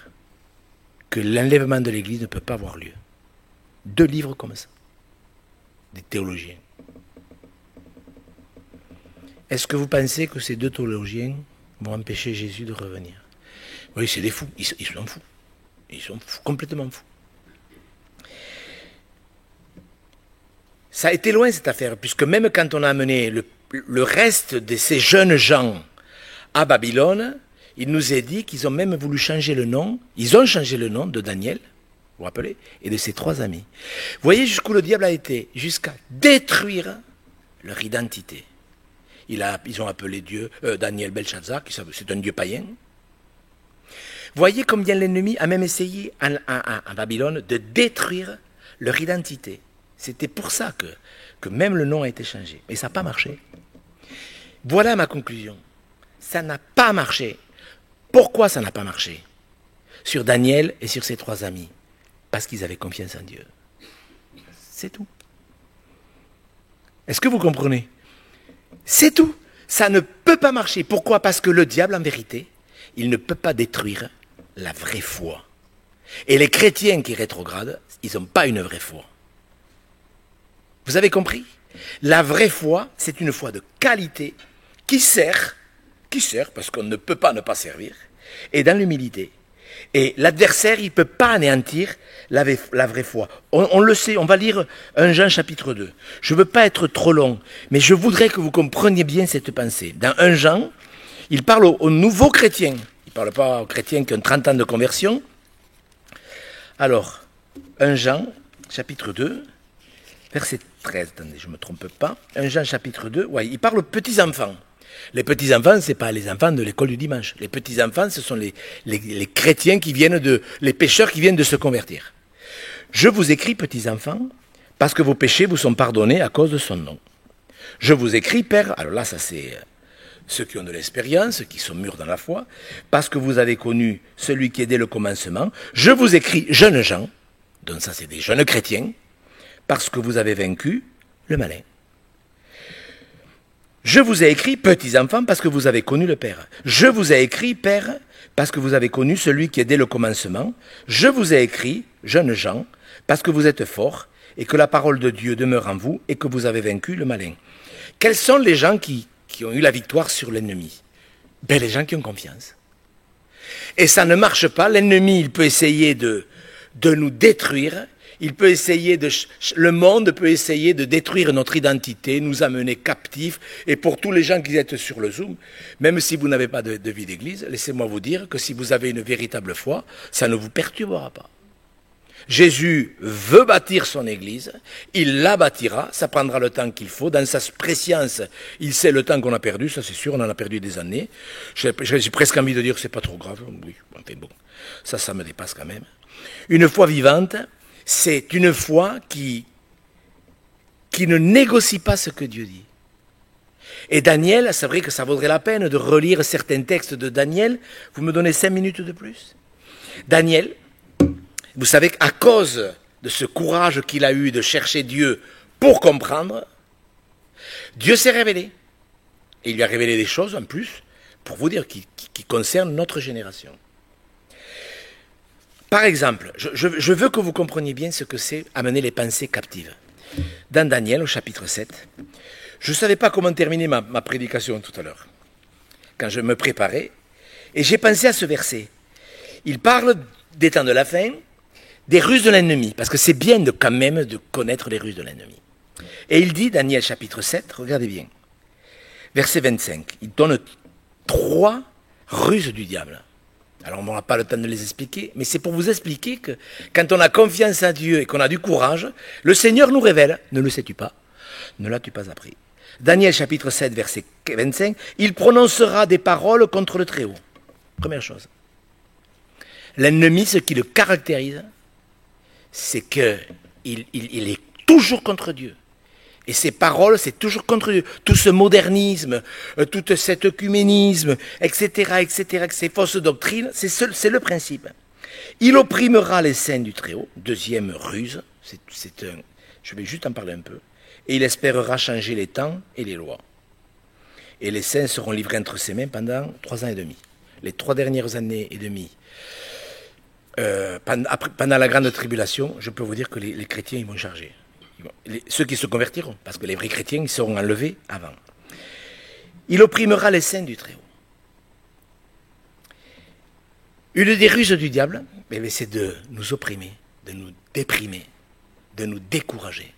que l'enlèvement de l'Église ne peut pas avoir lieu. 2 livres comme ça, des théologiens. est-ce que vous pensez que ces deux théologiens vont empêcher Jésus de revenir? Oui, c'est des fous, ils sont fous. Ils sont fous, complètement fous. Ça a été loin cette affaire, puisque même quand on a amené le reste de ces jeunes gens à Babylone, il nous est dit qu'ils ont même voulu changer le nom. Ils ont changé le nom de Daniel, vous vous rappelez, et de ses 3 amis. Vous voyez jusqu'où le diable a été, jusqu'à détruire leur identité. Ils ont appelé Dieu Daniel Belshazzar, c'est un dieu païen. Voyez combien l'ennemi a même essayé à Babylone de détruire leur identité. C'était pour ça que même le nom a été changé. Mais ça n'a pas marché. Voilà ma conclusion. Ça n'a pas marché. Pourquoi ça n'a pas marché? Sur Daniel et sur ses 3 amis. Parce qu'ils avaient confiance en Dieu. C'est tout. Est-ce que vous comprenez? C'est tout. Ça ne peut pas marcher. Pourquoi? Parce que le diable, en vérité, il ne peut pas détruire la vraie foi. Et les chrétiens qui rétrogradent, ils n'ont pas une vraie foi. Vous avez compris? La vraie foi, c'est une foi de qualité qui sert, parce qu'on ne peut pas ne pas servir, et dans l'humilité. Et l'adversaire, il ne peut pas anéantir la vraie foi. On le sait, on va lire 1 Jean chapitre 2. Je ne veux pas être trop long, mais je voudrais que vous compreniez bien cette pensée. Dans 1 Jean, il parle aux nouveaux chrétiens. Il ne parle pas aux chrétiens qui ont 30 ans de conversion. Alors, 1 Jean chapitre 2, verset 13, attendez, je ne me trompe pas. 1 Jean chapitre 2, ouais, il parle aux petits-enfants. Les petits-enfants, ce n'est pas les enfants de l'école du dimanche. Les petits-enfants, ce sont les chrétiens qui viennent les pécheurs qui viennent de se convertir. Je vous écris, petits-enfants, parce que vos péchés vous sont pardonnés à cause de son nom. Je vous écris, Père, alors là, ça c'est ceux qui ont de l'expérience, qui sont mûrs dans la foi, parce que vous avez connu celui qui est dès le commencement. Je vous écris, jeunes gens, donc ça c'est des jeunes chrétiens, parce que vous avez vaincu le malin. Je vous ai écrit, petits-enfants, parce que vous avez connu le Père. Je vous ai écrit, Père, parce que vous avez connu celui qui est dès le commencement. Je vous ai écrit, jeunes gens, parce que vous êtes forts, et que la parole de Dieu demeure en vous, et que vous avez vaincu le malin. Quels sont les gens qui ont eu la victoire sur l'ennemi? Ben, les gens qui ont confiance. Et ça ne marche pas. L'ennemi, il peut essayer de nous détruire. Il peut essayer le monde peut essayer de détruire notre identité, nous amener captifs. Et pour tous les gens qui êtes sur le Zoom, même si vous n'avez pas de vie d'église, laissez-moi vous dire que si vous avez une véritable foi, ça ne vous perturbera pas. Jésus veut bâtir son église, il la bâtira, ça prendra le temps qu'il faut. Dans sa préscience, il sait le temps qu'on a perdu, ça c'est sûr, on en a perdu des années. J'ai presque envie de dire que c'est pas trop grave. Oui, enfin bon, ça me dépasse quand même. Une foi vivante, c'est une foi qui ne négocie pas ce que Dieu dit. Et Daniel, c'est vrai que ça vaudrait la peine de relire certains textes de Daniel. Vous me donnez 5 minutes de plus? Daniel, vous savez qu'à cause de ce courage qu'il a eu de chercher Dieu pour comprendre, Dieu s'est révélé. Et il lui a révélé des choses en plus, pour vous dire, qui concernent notre génération. Par exemple, je veux que vous compreniez bien ce que c'est amener les pensées captives. Dans Daniel, au chapitre 7, je ne savais pas comment terminer ma prédication tout à l'heure, quand je me préparais, et j'ai pensé à ce verset. Il parle des temps de la fin, des ruses de l'ennemi, parce que c'est bien quand même de connaître les ruses de l'ennemi. Et il dit, Daniel chapitre 7, regardez bien, verset 25, il donne 3 ruses du diable. Alors on n'aura pas le temps de les expliquer, mais c'est pour vous expliquer que quand on a confiance à Dieu et qu'on a du courage, le Seigneur nous révèle, ne le sais-tu pas, ne l'as-tu pas appris. Daniel chapitre 7, verset 25, il prononcera des paroles contre le Très-Haut. Première chose. L'ennemi, ce qui le caractérise, c'est qu'il est toujours contre Dieu. Et ces paroles, c'est toujours contre Dieu. Tout ce modernisme, tout cet œcuménisme, etc., ces fausses doctrines, c'est le principe. Il opprimera les saints du Très-Haut, deuxième ruse, je vais juste en parler un peu, et il espérera changer les temps et les lois. Et les saints seront livrés entre ses mains pendant 3 ans et demi. Les 3 dernières années et demie, pendant la grande tribulation, je peux vous dire que les chrétiens, ils vont charger. Ceux qui se convertiront, parce que les vrais chrétiens, ils seront enlevés avant. Il opprimera les saints du Très-Haut. Une des ruses du diable, c'est de nous opprimer, de nous déprimer, de nous décourager.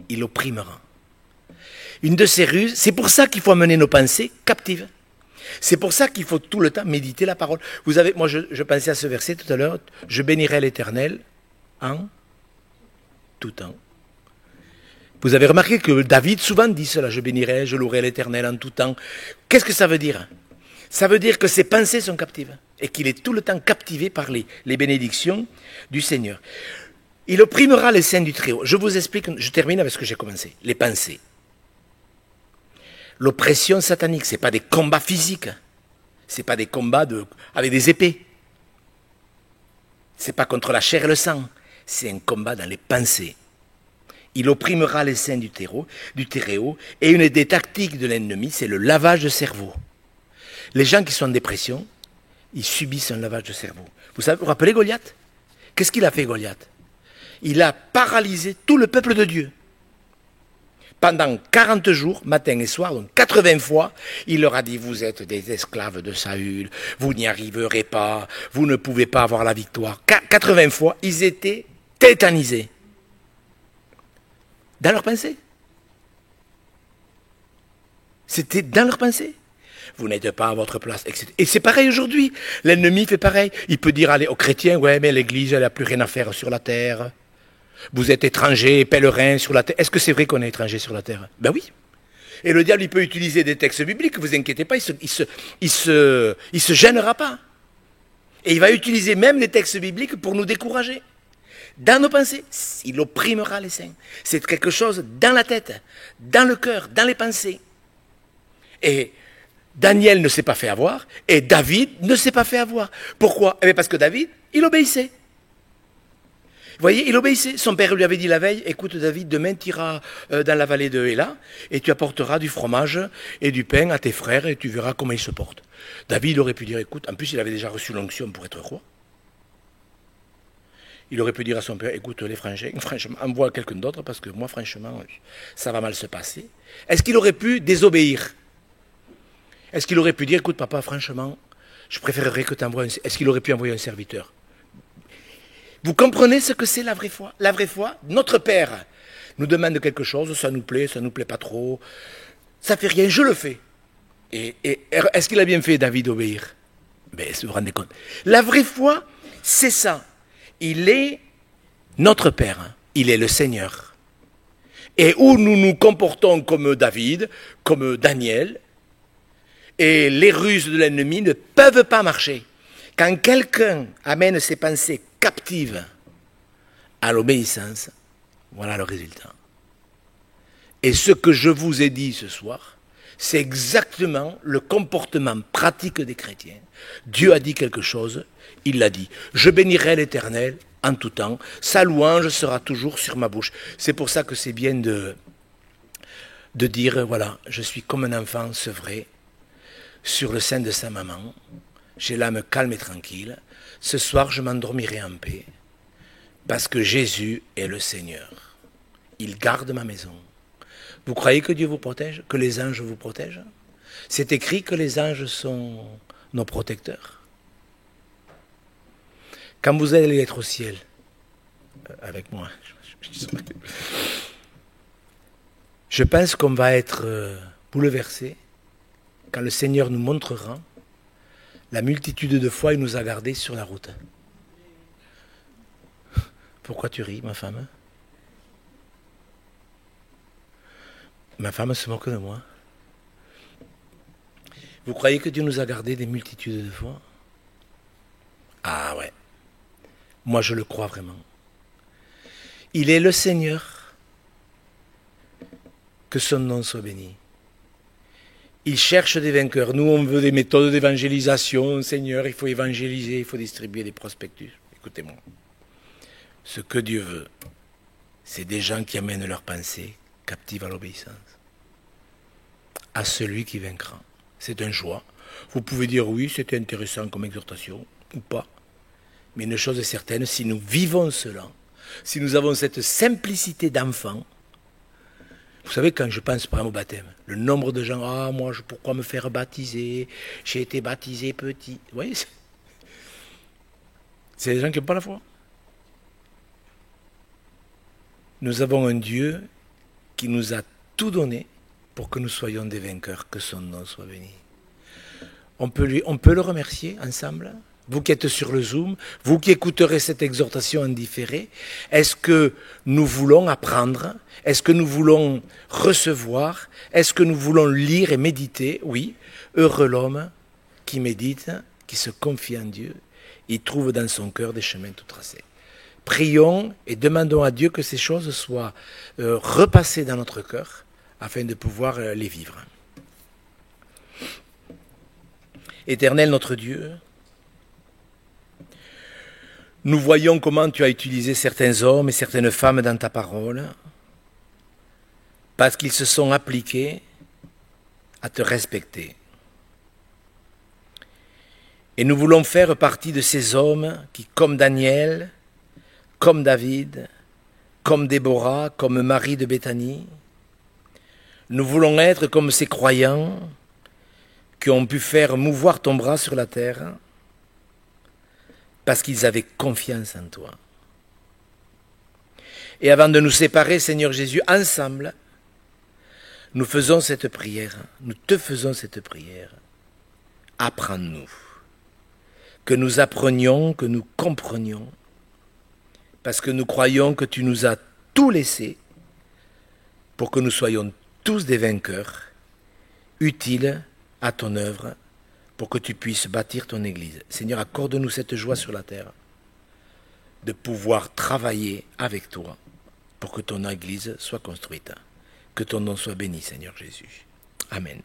Il opprimera. Une de ces ruses, c'est pour ça qu'il faut amener nos pensées captives. C'est pour ça qu'il faut tout le temps méditer la parole. Vous savez, moi je pensais à ce verset tout à l'heure, je bénirai l'Éternel en tout temps. Vous avez remarqué que David souvent dit cela, je bénirai, je louerai l'Éternel en tout temps. Qu'est-ce que ça veut dire? Ça veut dire que ses pensées sont captives et qu'il est tout le temps captivé par les bénédictions du Seigneur. Il opprimera les saints du Très-Haut. Je vous explique, je termine avec ce que j'ai commencé, les pensées. L'oppression satanique, ce n'est pas des combats physiques, ce n'est pas des combats avec des épées. Ce n'est pas contre la chair et le sang, c'est un combat dans les pensées. Il opprimera les saints du Très-Haut, et une des tactiques de l'ennemi, c'est le lavage de cerveau. Les gens qui sont en dépression, ils subissent un lavage de cerveau. Vous vous rappelez Goliath? Qu'est-ce qu'il a fait Goliath? Il a paralysé tout le peuple de Dieu. Pendant 40 jours, matin et soir, donc 80 fois, il leur a dit, vous êtes des esclaves de Saül, vous n'y arriverez pas, vous ne pouvez pas avoir la victoire. 80 fois, ils étaient tétanisés. Dans leur pensée. C'était dans leur pensée. Vous n'êtes pas à votre place, etc. Et c'est pareil aujourd'hui. L'ennemi fait pareil. Il peut dire aux chrétiens, ouais, mais l'Église, elle n'a plus rien à faire sur la terre. Vous êtes étrangers, pèlerins sur la terre. Est-ce que c'est vrai qu'on est étrangers sur la terre? Ben oui. Et le diable, il peut utiliser des textes bibliques, vous inquiétez pas, il se gênera pas. Et il va utiliser même des textes bibliques pour nous décourager. Dans nos pensées, il opprimera les saints. C'est quelque chose dans la tête, dans le cœur, dans les pensées. Et Daniel ne s'est pas fait avoir, et David ne s'est pas fait avoir. Pourquoi? Eh bien parce que David, il obéissait. Vous voyez, il obéissait. Son père lui avait dit la veille, écoute David, demain tu iras dans la vallée de Héla, et tu apporteras du fromage et du pain à tes frères, et tu verras comment ils se portent. David aurait pu dire, écoute, en plus il avait déjà reçu l'onction pour être roi. Il aurait pu dire à son père, écoute les frangins, franchement, envoie quelqu'un d'autre, parce que moi franchement, ça va mal se passer. Est-ce qu'il aurait pu désobéir? Est-ce qu'il aurait pu dire, écoute papa, franchement, je préférerais que tu envoies un... Est-ce qu'il aurait pu envoyer un serviteur? Vous comprenez ce que c'est la vraie foi? La vraie foi, notre Père nous demande quelque chose, ça nous plaît pas trop, ça fait rien, je le fais. Et est-ce qu'il a bien fait, David, d'obéir? Ben, vous vous rendez compte? La vraie foi, c'est ça. Il est notre Père, il est le Seigneur. Et où nous nous comportons comme David, comme Daniel, et les ruses de l'ennemi ne peuvent pas marcher. Quand quelqu'un amène ses pensées captives à l'obéissance, voilà le résultat. Et ce que je vous ai dit ce soir, c'est exactement le comportement pratique des chrétiens. Dieu a dit quelque chose, il l'a dit. Je bénirai l'Éternel en tout temps, sa louange sera toujours sur ma bouche. C'est pour ça que c'est bien de dire, voilà, je suis comme un enfant sevré sur le sein de sa maman. J'ai l'âme calme et tranquille. Ce soir, je m'endormirai en paix, parce que Jésus est le Seigneur. Il garde ma maison. Vous croyez que Dieu vous protège? Que les anges vous protègent? C'est écrit que les anges sont nos protecteurs. Quand vous allez être au ciel, avec moi, je pense qu'on va être bouleversé quand le Seigneur nous montrera la multitude de fois il nous a gardés sur la route. Pourquoi tu ris, ma femme? Ma femme se moque de moi. Vous croyez que Dieu nous a gardés des multitudes de fois? Ah ouais. Moi je le crois vraiment. Il est le Seigneur. Que son nom soit béni. Il cherche des vainqueurs. Nous, on veut des méthodes d'évangélisation. Seigneur, il faut évangéliser, il faut distribuer des prospectus. Écoutez-moi. Ce que Dieu veut, c'est des gens qui amènent leurs pensées captives à l'obéissance. À celui qui vaincra. C'est un choix. Vous pouvez dire oui, c'était intéressant comme exhortation, ou pas. Mais une chose est certaine, si nous vivons cela, si nous avons cette simplicité d'enfant, Vous savez, quand je pense par exemple au baptême, le nombre de gens, ah, moi, pourquoi me faire baptiser? J'ai été baptisé petit. Vous voyez, c'est des gens qui n'ont pas la foi. Nous avons un Dieu qui nous a tout donné pour que nous soyons des vainqueurs, que son nom soit béni. On peut le remercier ensemble. Vous qui êtes sur le Zoom, vous qui écouterez cette exhortation en différé, est-ce que nous voulons apprendre? Est-ce que nous voulons recevoir? Est-ce que nous voulons lire et méditer? Oui. Heureux l'homme qui médite, qui se confie en Dieu, il trouve dans son cœur des chemins tout tracés. Prions et demandons à Dieu que ces choses soient repassées dans notre cœur afin de pouvoir les vivre. Éternel notre Dieu, nous voyons comment tu as utilisé certains hommes et certaines femmes dans ta parole parce qu'ils se sont appliqués à te respecter. Et nous voulons faire partie de ces hommes qui, comme Daniel, comme David, comme Déborah, comme Marie de Béthanie, nous voulons être comme ces croyants qui ont pu faire mouvoir ton bras sur la terre parce qu'ils avaient confiance en toi. Et avant de nous séparer, Seigneur Jésus, ensemble, nous faisons cette prière, nous te faisons cette prière. Apprends-nous, que nous apprenions, que nous comprenions, parce que nous croyons que tu nous as tout laissé pour que nous soyons tous des vainqueurs, utiles à ton œuvre, pour que tu puisses bâtir ton Église. Seigneur, accorde-nous cette joie sur la terre, de pouvoir travailler avec toi pour que ton Église soit construite. Que ton nom soit béni, Seigneur Jésus. Amen.